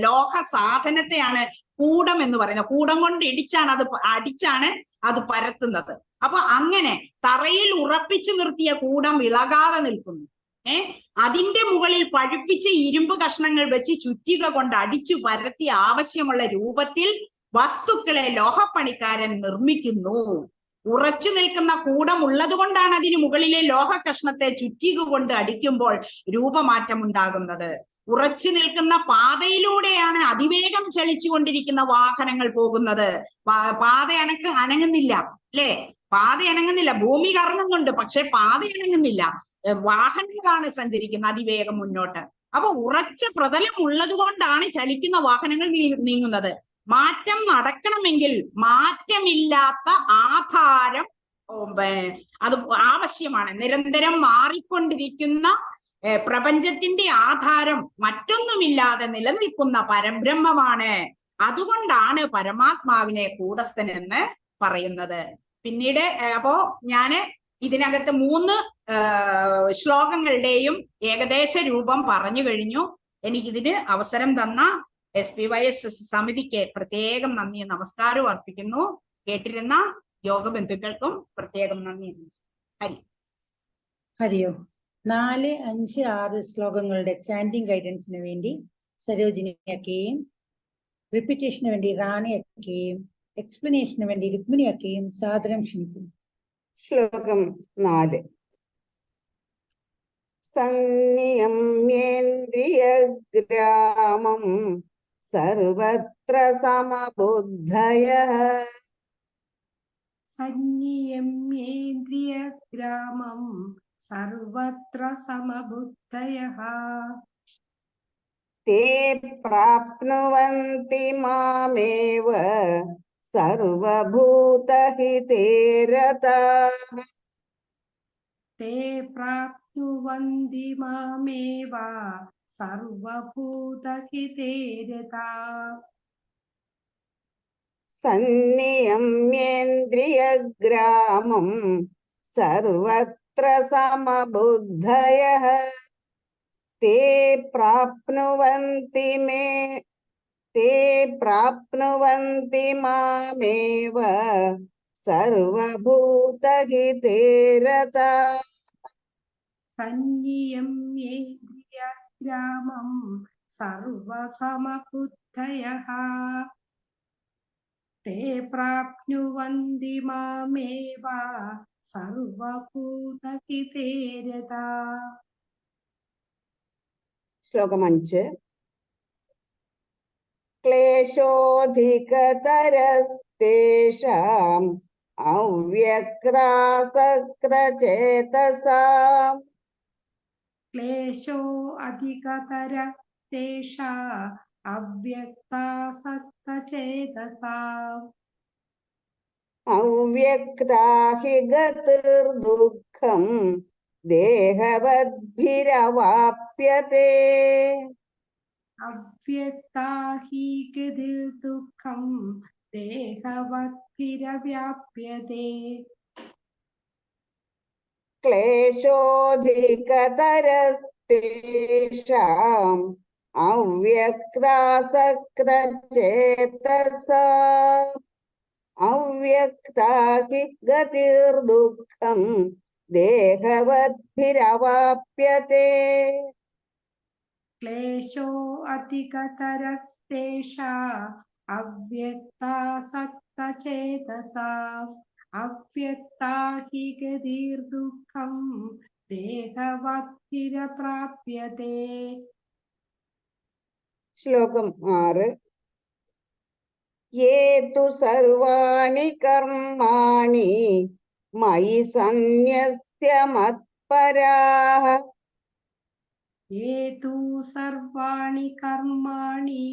ലോഹ സാധനത്തെയാണ് കൂടം എന്ന് പറയുന്നത്. കൂടം കൊണ്ട് അടിച്ചാണ് അത് പരത്തുന്നത്. അപ്പൊ അങ്ങനെ തറയിൽ ഉറപ്പിച്ചു നിർത്തിയ കൂടം ഇളകാതെ നിൽക്കുന്നു. അതിന്റെ മുകളിൽ പഴുപ്പിച്ച ഇരുമ്പ് കഷ്ണങ്ങൾ വെച്ച് ചുറ്റിക കൊണ്ട് അടിച്ചു പരത്തി ആവശ്യമുള്ള രൂപത്തിൽ വസ്തുക്കളെ ലോഹപ്പണിക്കാരൻ നിർമ്മിക്കുന്നു. ഉറച്ചു നിൽക്കുന്ന കൂടം ഉള്ളത് കൊണ്ടാണ് അതിന് മുകളിലെ ലോഹ കഷ്ണത്തെ ചുറ്റിക കൊണ്ട് അടിക്കുമ്പോൾ രൂപമാറ്റം ഉണ്ടാകുന്നത്. ഉറച്ചു നിൽക്കുന്ന പാതയിലൂടെയാണ് അതിവേഗം ചലിച്ചുകൊണ്ടിരിക്കുന്ന വാഹനങ്ങൾ പോകുന്നത്. പാത അനങ്ങുന്നില്ല, അല്ലെ? പാത അനങ്ങുന്നില്ല, ഭൂമി കറങ്ങുന്നുണ്ട്, പക്ഷെ പാത അനങ്ങുന്നില്ല. വാഹനങ്ങളാണ് സഞ്ചരിക്കുന്നത് അതിവേഗം മുന്നോട്ട്. അപ്പൊ ഉറച്ച പ്രതലം ഉള്ളത് കൊണ്ടാണ് ചലിക്കുന്ന വാഹനങ്ങൾ നീങ്ങുന്നത്. മാറ്റം നടക്കണമെങ്കിൽ മാറ്റമില്ലാത്ത ആധാരം അത് ആവശ്യമാണ്. നിരന്തരം മാറിക്കൊണ്ടിരിക്കുന്ന പ്രപഞ്ചത്തിന്റെ ആധാരം മറ്റൊന്നുമില്ലാതെ നിലനിൽക്കുന്ന പരബ്രഹ്മമാണ്. അതുകൊണ്ടാണ് പരമാത്മാവിനെ കൂടസ്ഥൻ എന്ന് പറയുന്നത്. പിന്നീട് അപ്പോ ഞാന് ഇതിനകത്ത് 3 ശ്ലോകങ്ങളുടെയും ഏകദേശ രൂപം പറഞ്ഞു കഴിഞ്ഞു. എനിക്കിതിന് അവസരം തന്ന SPYS സമിതിക്ക് പ്രത്യേകം നന്ദി നമസ്കാരം അർപ്പിക്കുന്നു. കേട്ടിരുന്ന യോഗബന്ധുക്കൾക്കും പ്രത്യേകം നന്ദി. ഹരിയോ. 4, 5, 6 ശ്ലോകങ്ങളുടെ ചാൻഡിങ് ഗൈഡൻസിന് വേണ്ടി സരോജിനി അക്കയും, റിപ്പീറ്റേഷന് വേണ്ടി റാണി അക്കയും, എക്സ്പ്ലനേഷന് വേണ്ടി രുക്മിണി അക്കയും സാദരം ക്ഷണിക്കുന്നു. ശ്ലോകം 4. സംനിയമ്യേന്ദ്രിയഗ്രാമം സർവത്ര സമബുദ്ധയഃ. സംനിയമ്യേന്ദ്രിയഗ്രാമം സർവത്ര സമബുദ്ധയഃ. തേ പ്രാപ്നുവന്തി മാമേവ സർവഭൂതഹിതേ രതാഃ. തേ പ്രാപ്നുവന്തി മാമേവ സർവഭൂതഹിതേ രതാഃ. സംനിയമ്യേന്ദ്രിയഗ്രാമം സർവത്ര സമബുദ്ധയഃ. തേ പ്രാപ്നുവന്തി മാമേവ സർവഭൂതഹിതേ രതാഃ. സംനിയമ്യേന്ദ്രിയഗ്രാമം സർവസമബുദ്ധയഃ. തേ പ്രാപ്നുവന്തി മാമേവ സർവഭൂതഹിതേ രതാഃ. ശ്ലോകം 5. ക്ലേശോധികതരസ്തേഷാം അവ്യക്രാസക്രചേതസാം. ക്ലേശോ അധികതര തേഷാ अव्यक्तासक्तचेतसाम् അവ്യക്താ ഹി ഗതിർദുഃഖം ദേഹവദ്ഭിരവാപ്യത്തെ. अव्यक्ता हि गतिर्दुःखं देहवद्भिरव्याप्यते ക്ലേശോധികതരസ്തേഷാം അവ്യക്താസക്തചേതസാ. അവ്യക്താ ഹി ഗതിർദുഃഖം ദേഹവദ്ഭിരവാപ്യത്തെ. क्लेशो अधिकतरस्तेषा अव्यक्तासक्तचेतसा अव्यक्ता हि गतिर्दुःखं देहवद्भिरप्राप्यते ശ്ലോകം 6. യേ തു സർവാണി കർമാണി മയി സന്യസ്യ മത്പരാഃ. ये तु सर्वाणि कर्माणि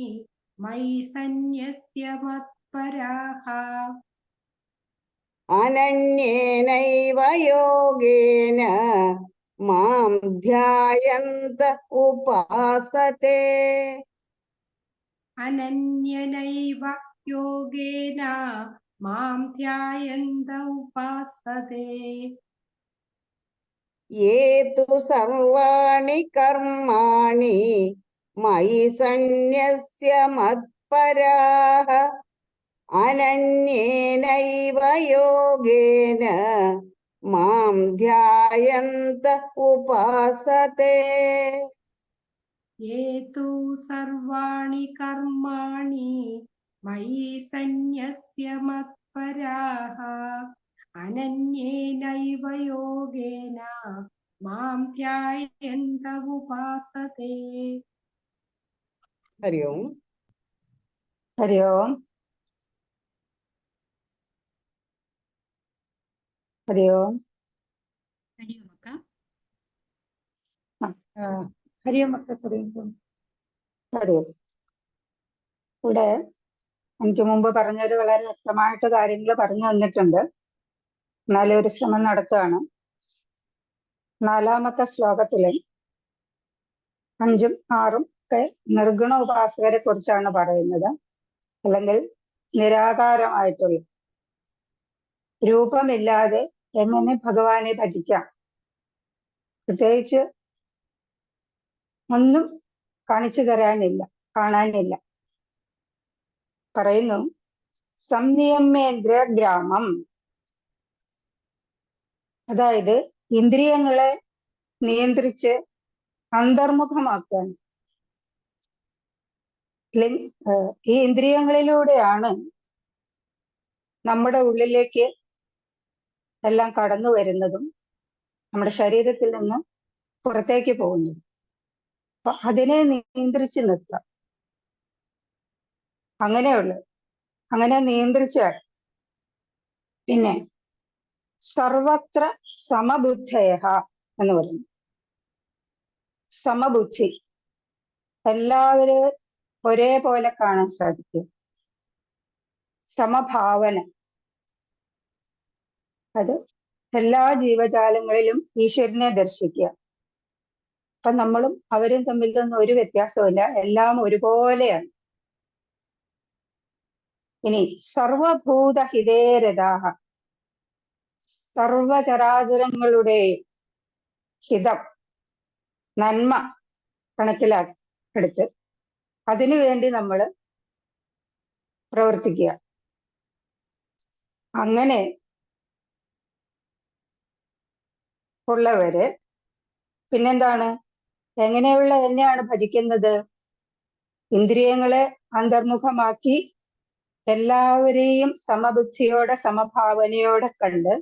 मयि सन्न्यस्य मत्पराः അനന്യേനൈവ യോഗേന മാം ധ്യായന്ത ഉപാസത്തെ. अनन्यनैव योगेन मां ध्यायन्त उपासते യേ തു സർവാണി കർമാണി മയി സന്യസ്യ മത്പരാഃ അനന്യേനൈവ യോഗേന മാം ധ്യായന്ത ഉപാസത്തെ. ये तु सर्वाणि कर्माणि मयि सन्न्यस्य मत्पराः अनन्येनैव योगेन मां ध्यायन्त उपासते ഹരി ഓം. ഹരി ഓം. ഹരി ഓം. ഹരി ഓം ഒക്കെ തുടങ്ങിക്കോളൂ. ഹരി ഓം. ഇവിടെ എനിക്ക് മുമ്പ് പറഞ്ഞത് വളരെ വ്യക്തമായിട്ട് കാര്യങ്ങൾ പറഞ്ഞു തന്നിട്ടുണ്ട്. എന്നാലും ഒരു ശ്രമം നടത്തുകയാണ്. 4-ാമത്തെ ശ്ലോകത്തില് 5ഉം 6ഉം ഒക്കെ നിർഗുണ ഉപാസകരെ കുറിച്ചാണ് പറയുന്നത്. അല്ലെങ്കിൽ നിരാകാരമായിട്ടുള്ള രൂപമില്ലാതെ എങ്ങനെ ഭഗവാനെ ഭജിക്കാം, പ്രത്യേകിച്ച് ഒന്നും കാണിച്ചു തരാനില്ല, കാണാനില്ല. പറയുന്നു സംനിയമേന്ദ്ര ഗ്രാമം, അതായത് ഇന്ദ്രിയങ്ങളെ നിയന്ത്രിച്ച് അന്തർമുഖമാക്കാൻ. ഈ ഇന്ദ്രിയങ്ങളിലൂടെയാണ് നമ്മുടെ ഉള്ളിലേക്ക് എല്ലാം കടന്നു വരുന്നതും നമ്മുടെ ശരീരത്തിൽ നിന്ന് പുറത്തേക്ക് പോകുന്നതും. അപ്പൊ അതിനെ നിയന്ത്രിച്ച് നിർത്താം. അങ്ങനെ നിയന്ത്രിച്ചാൽ പിന്നെ സർവത്ര സമബുദ്ധയ എന്ന് പറയുന്നു. സമബുദ്ധി, എല്ലാവരും ഒരേപോലെ കാണാൻ സാധിക്കും. സമഭാവന, അത് എല്ലാ ജീവജാലങ്ങളിലും ഈശ്വരനെ ദർശിക്കുക. അപ്പൊ നമ്മളും അവരും തമ്മിലൊന്നും ഒരു വ്യത്യാസമില്ല, എല്ലാം ഒരുപോലെയാണ്. ഇനി സർവഭൂതഹിതേരതാഹ, സർവചരാചരങ്ങളുടെയും ഹിതം, നന്മ കണക്കിലെടുത്ത് അതിനുവേണ്ടി നമ്മൾ പ്രവർത്തിക്കുക. അങ്ങനെ ഉള്ളവര് പിന്നെന്താണ്, എങ്ങനെയുള്ള എന്നെയാണ് ഭജിക്കുന്നത്? ഇന്ദ്രിയങ്ങളെ അന്തർമുഖമാക്കി എല്ലാവരെയും സമബുദ്ധിയോടെ സമഭാവനയോടെ കണ്ട്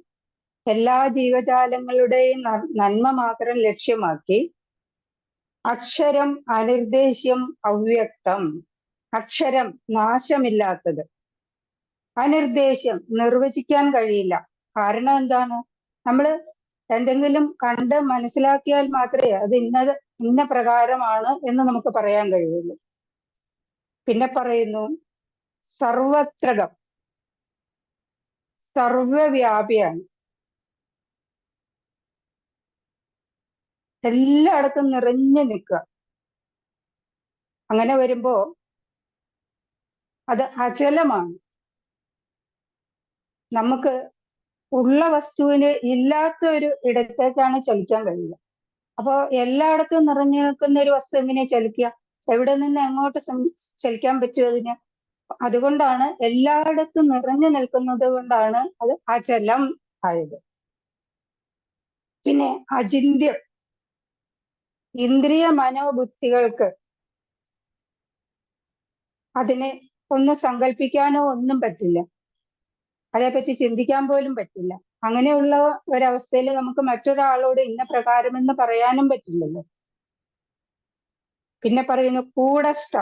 എല്ലാ ജീവജാലങ്ങളുടെയും നന്മ മാത്രം ലക്ഷ്യമാക്കി അക്ഷരം അനിർദ്ദേശ്യം അവ്യക്തം, അക്ഷരം നാശമില്ലാത്തത്, അനിർദ്ദേശ്യം നിർവചിക്കാൻ കഴിയില്ല. കാരണം എന്താണ്? നമ്മൾ എന്തെങ്കിലും കണ്ട് മനസ്സിലാക്കിയാൽ മാത്രമേ അത് ഇന്ന പ്രകാരമാണ് എന്ന് നമുക്ക് പറയാൻ കഴിയുള്ളൂ. പിന്നെ പറയുന്നു സർവത്രകം, സർവവ്യാപിയാണ്, എല്ലായിടത്തും നിറഞ്ഞു നിൽക്കുക. അങ്ങനെ വരുമ്പോ അത് അചലമാണ്. നമുക്ക് ഉള്ള വസ്തുവിന് ഇല്ലാത്ത ഒരു ഇടത്തേക്കാണ് ചലിക്കാൻ കഴിയുക. അപ്പോ എല്ലായിടത്തും നിറഞ്ഞു നിൽക്കുന്ന ഒരു വസ്തു എങ്ങനെയാ ചലിക്കുക? എവിടെ നിന്ന് എങ്ങോട്ട് ചലിക്കാൻ പറ്റും അതിന്? അതുകൊണ്ടാണ് എല്ലായിടത്തും നിറഞ്ഞു നിൽക്കുന്നത് കൊണ്ടാണ് അത് അചലം ആയത്. പിന്നെ അചിന്ത്യം, ഇന്ദ്രിയ മനോബുദ്ധികൾക്ക് അതിനെ ഒന്നും സങ്കല്പിക്കാനോ ഒന്നും പറ്റില്ല, അതേപറ്റി ചിന്തിക്കാൻ പോലും പറ്റില്ല. അങ്ങനെയുള്ള ഒരവസ്ഥയിൽ നമുക്ക് മറ്റൊരാളോട് ഇന്ന പ്രകാരമെന്ന് പറയാനും പറ്റില്ലല്ലോ. പിന്നെ പറയുന്നു കൂടസ്ഥ,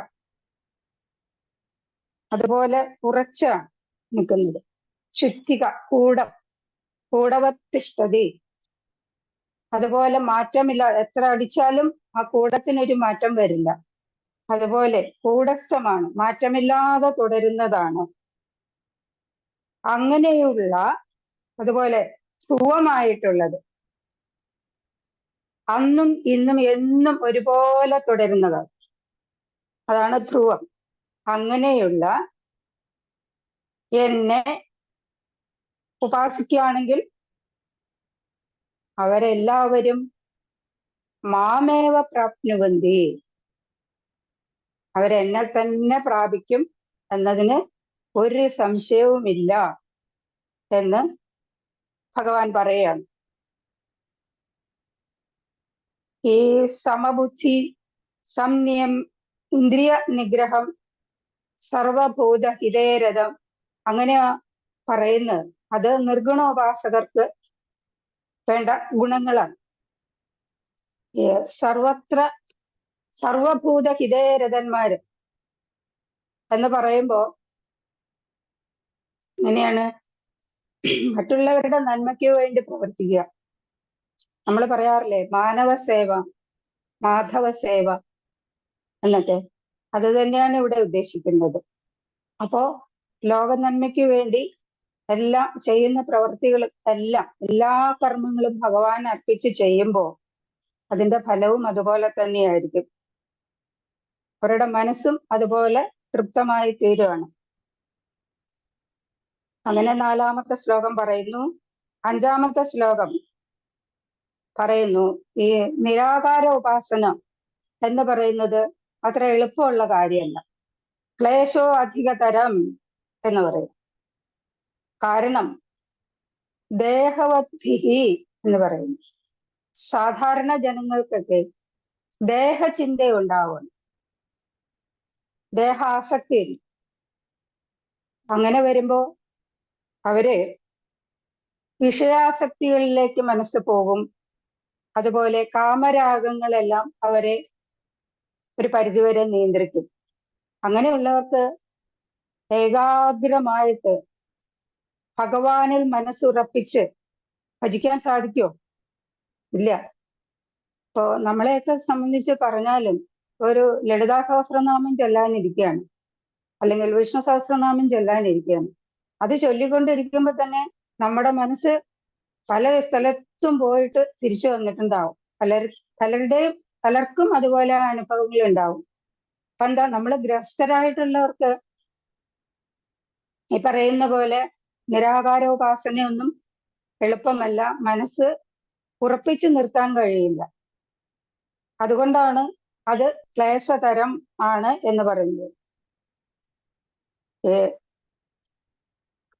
അതുപോലെ ഉറച്ചാണ് നിൽക്കുന്നത്. ചുറ്റിക, കൂടം, കൂടവത്തിഷ്ഠതി, അതുപോലെ മാറ്റമില്ല, എത്ര അടിച്ചാലും ആ കൂടത്തിനൊരു മാറ്റം വരില്ല. അതുപോലെ കൂടസ്ഥമാണ്, മാറ്റമില്ലാതെ തുടരുന്നതാണ്. അങ്ങനെയുള്ള, അതുപോലെ ധ്രുവമായിട്ടുള്ളത്, അന്നും ഇന്നും എന്നും ഒരുപോലെ തുടരുന്നതാണ്, അതാണ് ധ്രുവം. അങ്ങനെയുള്ള എന്നെ ഉപാസിക്കുകയാണെങ്കിൽ അവരെല്ലാവരും മാമേവ പ്രാപ്നുവന്തി, അവരെന്നെ തന്നെ പ്രാപിക്കും എന്നതിന് ഒരു സംശയവുമില്ല എന്ന് ഭഗവാൻ പറയുകയാണ്. ഈ സമബുദ്ധി, സംനിയം, ഇന്ദ്രിയ നിഗ്രഹം, സർവഭൂത ഹിതേരഥം, അങ്ങനെ പറയുന്നത് അത് നിർഗുണോപാസകർക്ക് വേണ്ട ഗുണങ്ങളാണ്. സർവഭൂത ഹിതേരഥന്മാര് എന്ന് പറയുമ്പോ എങ്ങനെയാണ്? മറ്റുള്ളവരുടെ നന്മയ്ക്ക് വേണ്ടി പ്രവർത്തിക്കുക. നമ്മൾ പറയാറില്ലേ മാനവ സേവ, മാധവ സേവ എന്നൊക്കെ. അത് തന്നെയാണ് ഇവിടെ ഉദ്ദേശിക്കുന്നത്. അപ്പോ ലോക നന്മയ്ക്ക് വേണ്ടി എല്ലാം ചെയ്യുന്ന പ്രവൃത്തികൾ എല്ലാം, എല്ലാ കർമ്മങ്ങളും ഭഗവാൻ അർപ്പിച്ച് ചെയ്യുമ്പോൾ അതിന്റെ ഫലവും അതുപോലെ തന്നെയായിരിക്കും. അവരുടെ മനസ്സും അതുപോലെ തൃപ്തമായി തീരുവാണ്. അങ്ങനെ 4-ാമത്തെ ശ്ലോകം പറയുന്നു. 5-ാമത്തെ ശ്ലോകം പറയുന്നു ഈ നിരാകാര ഉപാസന എന്ന് പറയുന്നത് അത്ര എളുപ്പമുള്ള കാര്യമല്ല, ക്ലേശോ അധികതരം എന്ന് പറയും. കാരണം ദേഹവദ്ഭിഹി എന്ന് പറയുന്നു. സാധാരണ ജനങ്ങൾക്കൊക്കെ ദേഹചിന്തയുണ്ടാവും, ദേഹാസക്തി. അങ്ങനെ വരുമ്പോ അവര് വിഷയാസക്തികളിലേക്ക് മനസ്സ് പോകും. അതുപോലെ കാമരാഗങ്ങളെല്ലാം അവരെ ഒരു പരിധിവരെ നിയന്ത്രിക്കും. അങ്ങനെയുള്ളവർക്ക് ഏകാഗ്രമായിട്ട് ഭഗവാനിൽ മനസ്സുറപ്പിച്ച് ഭജിക്കാൻ സാധിക്കുമോ? ഇല്ല. ഇപ്പോ നമ്മളെയൊക്കെ സംബന്ധിച്ച് പറഞ്ഞാലും ഒരു ലളിതാ സഹസ്രനാമം ചൊല്ലാനിരിക്കുകയാണ്, അല്ലെങ്കിൽ വിഷ്ണു സഹസ്രനാമം ചൊല്ലാനിരിക്കുകയാണ്. അത് ചൊല്ലിക്കൊണ്ടിരിക്കുമ്പോൾ തന്നെ നമ്മുടെ മനസ്സ് പല സ്ഥലത്തും പോയിട്ട് തിരിച്ചു വന്നിട്ടുണ്ടാവും. പലർക്കും അതുപോലെ അനുഭവങ്ങൾ ഉണ്ടാവും. അപ്പൊ എന്താ, നമ്മൾ ഗ്രസ്തരായിട്ടുള്ളവർക്ക് ഈ പറയുന്ന പോലെ നിരാകാരോപാസനയൊന്നും എളുപ്പമല്ല, മനസ്സ് ഉറപ്പിച്ചു നിർത്താൻ കഴിയില്ല. അതുകൊണ്ടാണ് അത് ക്ലേശതരം ആണ് എന്ന് പറയുന്നത്.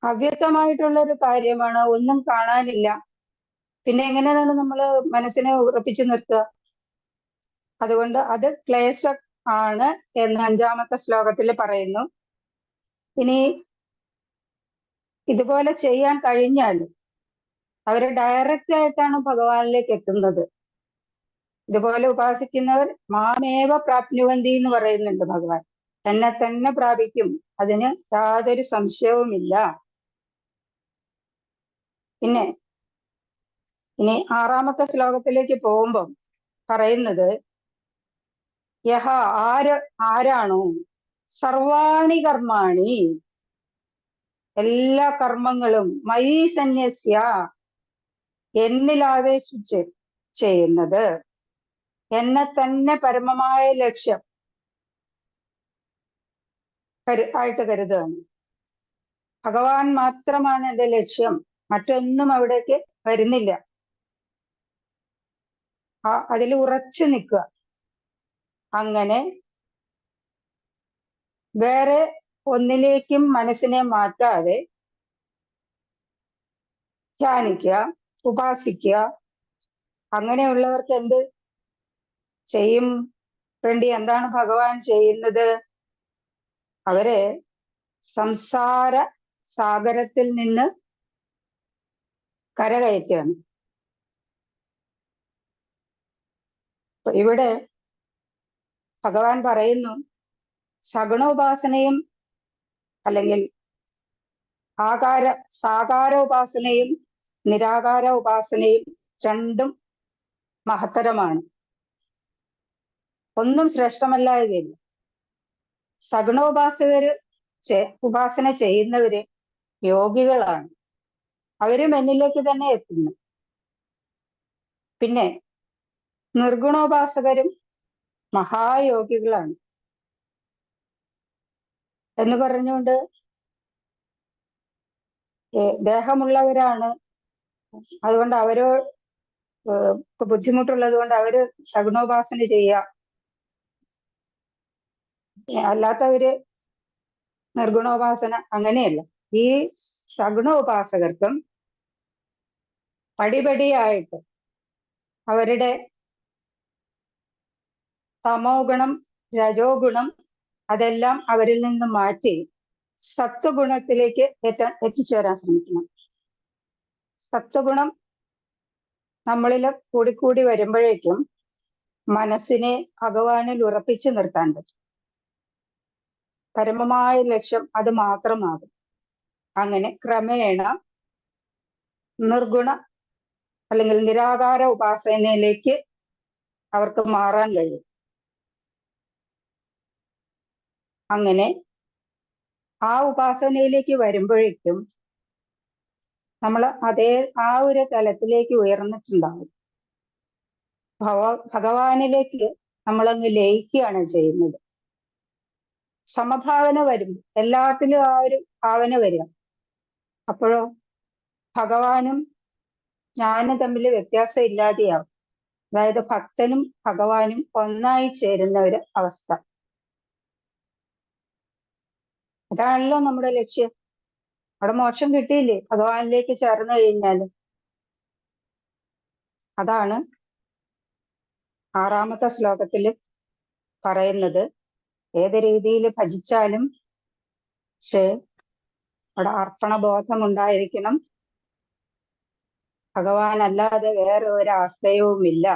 അവ്യക്തമായിട്ടുള്ള ഒരു കാര്യമാണ്, ഒന്നും കാണാനില്ല. പിന്നെ എങ്ങനെയാണ് നമ്മൾ മനസ്സിനെ ഉറപ്പിച്ചു നിർത്തുക? അതുകൊണ്ട് അത് ക്ലേശം ആണ് എന്ന് 5-ാമത്തെ ശ്ലോകത്തിൽ പറയുന്നു. ഇനി ഇതുപോലെ ചെയ്യാൻ കഴിഞ്ഞാൽ അവര് ഡയറക്റ്റ് ആയിട്ടാണ് ഭഗവാനിലേക്ക് എത്തുന്നത്. ഇതുപോലെ ഉപാസിക്കുന്നവർ മാമേവ പ്രാപ്നുവന്തി എന്ന് പറയുന്നുണ്ട് ഭഗവാൻ. എന്നെ തന്നെ പ്രാപിക്കും, അതിന് യാതൊരു സംശയവുമില്ല. പിന്നെ ഇനി 6-ാമത്തെ ശ്ലോകത്തിലേക്ക് പോകുമ്പം പറയുന്നത് യഹ ആരാണോ സർവാണി കർമാണി, എല്ലാ കർമ്മങ്ങളും മയി സന്യസ്യ, എന്നിൽ ആവേശിച്ച് ചെയ്യുന്നത്, എന്നെ തന്നെ പരമമായ ലക്ഷ്യം ആയിട്ട് കരുതുകയാണ്. ഭഗവാൻ മാത്രമാണ് എന്റെ ലക്ഷ്യം, മറ്റൊന്നും അവിടേക്ക് വരുന്നില്ല. അതിൽ ഉറച്ചു നിൽക്കുക. അങ്ങനെ വേറെ ഒന്നിലേക്കും മനസ്സിനെ മാറ്റാതെ ധ്യാനിക്കുക, ഉപാസിക്കുക. അങ്ങനെയുള്ളവർക്ക് എന്ത് ചെയ്യും വേണ്ടി എന്താണ് ഭഗവാൻ ചെയ്യുന്നത്? അവരെ സംസാര സാഗരത്തിൽ നിന്ന് കരകയറ്റുകയാണ്. ഇവിടെ ഭഗവാൻ പറയുന്നു, സഗുണോപാസനയും അല്ലെങ്കിൽ സാകാര ഉപാസനയും നിരാകാര ഉപാസനയും രണ്ടും മഹത്തരമാണ്. ഒന്നും ശ്രേഷ്ഠമല്ലായതില്ല. സഗുണോപാസകര് ഉപാസന ചെയ്യുന്നവര് യോഗികളാണ്. അവരും എന്നിലേക്ക് തന്നെ എത്തുന്നു. പിന്നെ നിർഗുണോപാസകരും മഹായോഗികളാണ് എന്ന് പറഞ്ഞുകൊണ്ട് ദേഹമുള്ളവരാണ്, അതുകൊണ്ട് അവരോ ബുദ്ധിമുട്ടുള്ളത് കൊണ്ട് അവര് സഗുണോപാസന ചെയ്യുക, അല്ലാത്തവര് നിർഗുണോപാസന, അങ്ങനെയല്ല. ഈ സഗുണോപാസകർക്കും പടിപടിയായിട്ട് അവരുടെ തമോ ഗുണം, രജോ ഗുണം അതെല്ലാം അവരിൽ നിന്ന് മാറ്റി സത്വഗുണത്തിലേക്ക് എത്തിച്ചേരാൻ ശ്രമിക്കണം. സത്വഗുണം നമ്മളിൽ കൂടിക്കൂടി വരുമ്പോഴേക്കും മനസ്സിനെ ഭഗവാനിൽ ഉറപ്പിച്ചു നിർത്താൻ പറ്റും. പരമമായ ലക്ഷ്യം അത് മാത്രമാകും. അങ്ങനെ ക്രമേണ നിർഗുണ അല്ലെങ്കിൽ നിരാകാര ഉപാസനയിലേക്ക് അവർക്ക് മാറാൻ കഴിയും. അങ്ങനെ ആ ഉപാസനയിലേക്ക് വരുമ്പോഴേക്കും നമ്മൾ ആ ഒരു തലത്തിലേക്ക് ഉയർന്നിട്ടുണ്ടാവും. ഭഗവാനിലേക്ക് നമ്മളങ്ങ് ലയിക്കുകയാണ് ചെയ്യുന്നത്. സമഭാവന വരും, എല്ലാത്തിലും ആ ഒരു ഭാവന വരിക. അപ്പോഴോ ഭഗവാനും ഞാനും തമ്മിൽ വ്യത്യാസം ഇല്ലാതെയാവും. അതായത് ഭക്തനും ഭഗവാനും ഒന്നായി ചേരുന്ന ഒരു അവസ്ഥ. അതാണല്ലോ നമ്മുടെ ലക്ഷ്യം. അവിടെ മോക്ഷം കിട്ടിയില്ലേ ഭഗവാനിലേക്ക് ചേർന്ന് കഴിഞ്ഞാല്? അതാണ് 6-ാമത്തെ ശ്ലോകത്തിൽ പറയുന്നത്. ഏത് രീതിയിൽ ഭജിച്ചാലും പക്ഷേ അവിടെ അർപ്പണബോധം ഉണ്ടായിരിക്കണം. ഭഗവാൻ അല്ലാതെ വേറെ ഒരു ആശ്രയവുമില്ല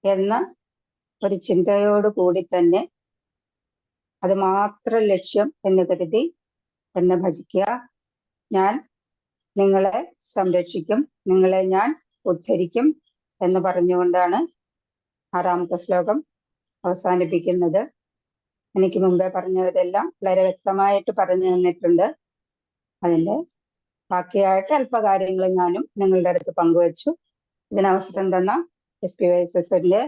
എന്ന ഒരു ചിന്തയോട് കൂടി തന്നെ അത് മാത്രം ലക്ഷ്യം എന്ന് കരുതി എന്നെ ഭജിക്കുക. ഞാൻ നിങ്ങളെ സംരക്ഷിക്കും, നിങ്ങളെ ഞാൻ ഉദ്ധരിക്കും എന്ന് പറഞ്ഞുകൊണ്ടാണ് 6-ാമത്തെ ശ്ലോകം അവസാനിപ്പിക്കുന്നത്. എനിക്ക് മുമ്പേ പറഞ്ഞവരെല്ലാം വളരെ വ്യക്തമായിട്ട് പറഞ്ഞു തന്നിട്ടുണ്ട്. അതിൻ്റെ ബാക്കിയായിട്ട് അല്പകാര്യങ്ങൾ ഞാനും നിങ്ങളുടെ അടുത്ത് പങ്കുവച്ചു. ഇതിനവസരം തന്ന SPYSSന്റെ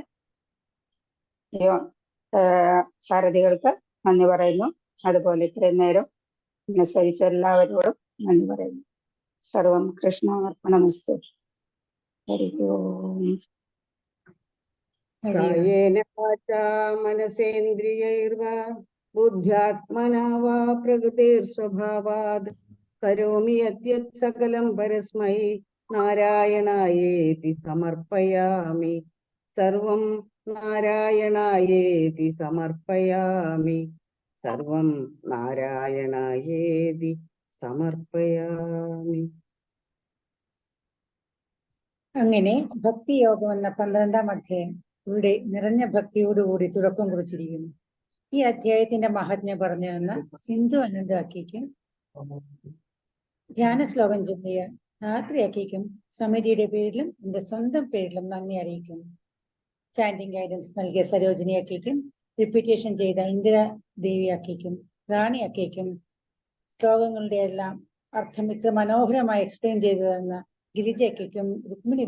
സാരഥികൾക്ക് നന്ദി പറയുന്നു. അതുപോലെ ഇത്രയും നേരം എന്നെ സഹിച്ച എല്ലാവരോടും നന്ദി പറയുന്നു. സർവം കൃഷ്ണാർപ്പണമസ്തു. ഹരി ഓം. കായേന വാചാ മനസേന്ദ്രിയൈർവാ ബുദ്ധ്യാത്മനാ വാ പ്രകൃതിർസ്വഭാവാത് കരോമി യദ്യത് സകലം പരസ്മൈ നാരായണായേതി സമർപ്പയാമി. സർവം നാരായണായേതി സമർപ്പയാമി. സർവം നാരായണായേതി സമർപ്പയാമി. അങ്ങനെ ഭക്തിയോഗം എന്ന 12-ാം അധ്യായം ഇവിടെ നിറഞ്ഞ ഭക്തിയോടുകൂടി തുടക്കം കുറിച്ചിരിക്കുന്നു. ഈ അധ്യായത്തിന്റെ മഹാത്മ്യം പറഞ്ഞു തന്ന സിന്ധു അനന്ത അക്കിക്കും ധ്യാന ശ്ലോകം ചൊല്ലിയ ആത്രി അക്കിക്കും സമിതിയുടെ പേരിലും എന്റെ സ്വന്തം പേരിലും നന്ദി അറിയിക്കുന്നു. ചാൻഡിങ് ഗൈഡൻസ് നൽകിയ സരോജിനി അക്കിക്കും റിപ്പീറ്റേഷൻ ചെയ്ത ഇന്ദിര ദേവി അക്കയ്ക്കും റാണി അക്കയ്ക്കും ശ്ലോകങ്ങളുടെ എല്ലാം അർത്ഥം ഇത്ര മനോഹരമായി എക്സ്പ്ലെയിൻ ചെയ്തു തന്ന ഗിരിജ അക്കയ്ക്കും രുക്മിണി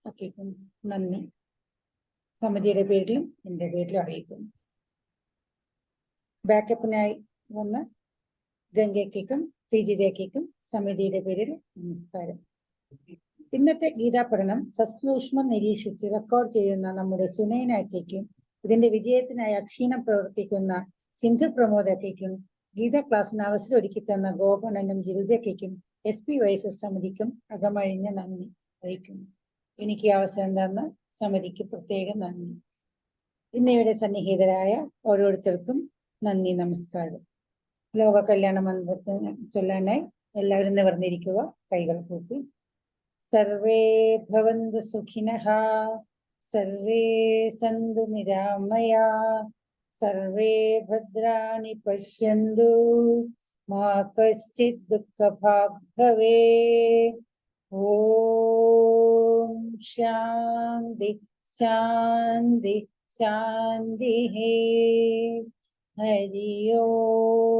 അക്കയ്ക്കും നന്ദി സമിതിയുടെ പേരിലും എൻ്റെ പേരിലും അറിയിക്കുന്നു. ബാക്കപ്പിനായി വന്ന ഗംഗയ്ക്കും ശ്രീജിതയ്ക്കും സമിതിയുടെ പേരിൽ നമസ്കാരം. ഇന്നത്തെ ഗീതാ പഠനം സസൂക്ഷ്മം നിരീക്ഷിച്ച് റെക്കോർഡ് ചെയ്യുന്ന നമ്മുടെ സുനൈനയ്ക്കും ഇതിന്റെ വിജയത്തിനായി അക്ഷീണം പ്രവർത്തിക്കുന്ന സിന്ധു പ്രമോദയ്ക്കും ഗീതാ ക്ലാസ്സിന് അവസരം ഒരുക്കി തന്ന ഗോപണനും ജിൽജയ്ക്കും SPYSS സമിതിക്കും അകമഴിഞ്ഞ നന്ദി അറിയിക്കുന്നു. എനിക്ക് അവസരം തന്ന സമിതിക്ക് പ്രത്യേക നന്ദി. ഇന്നിവിടെ സന്നിഹിതരായ ഓരോരുത്തർക്കും നന്ദി, നമസ്കാരം. ലോക കല്യാണ മന്ത്രത്തിന് ചൊല്ലാനായി എല്ലാവരും നിവർന്നിരിക്കുക, കൈകൾ കൂപ്പി. സർവേ ഭവന്തു സുഖിനഃ, സർവേ സന്തു നിരാമയാ, സർവേ ഭദ്രാണി പശ്യന്തു, മാ കശ്ചിത് ദുഃഖഭാഗ് ഭവേത്. ഓം ശാന്തി ശാന്തി ശാന്തി. ഹരി ഓം.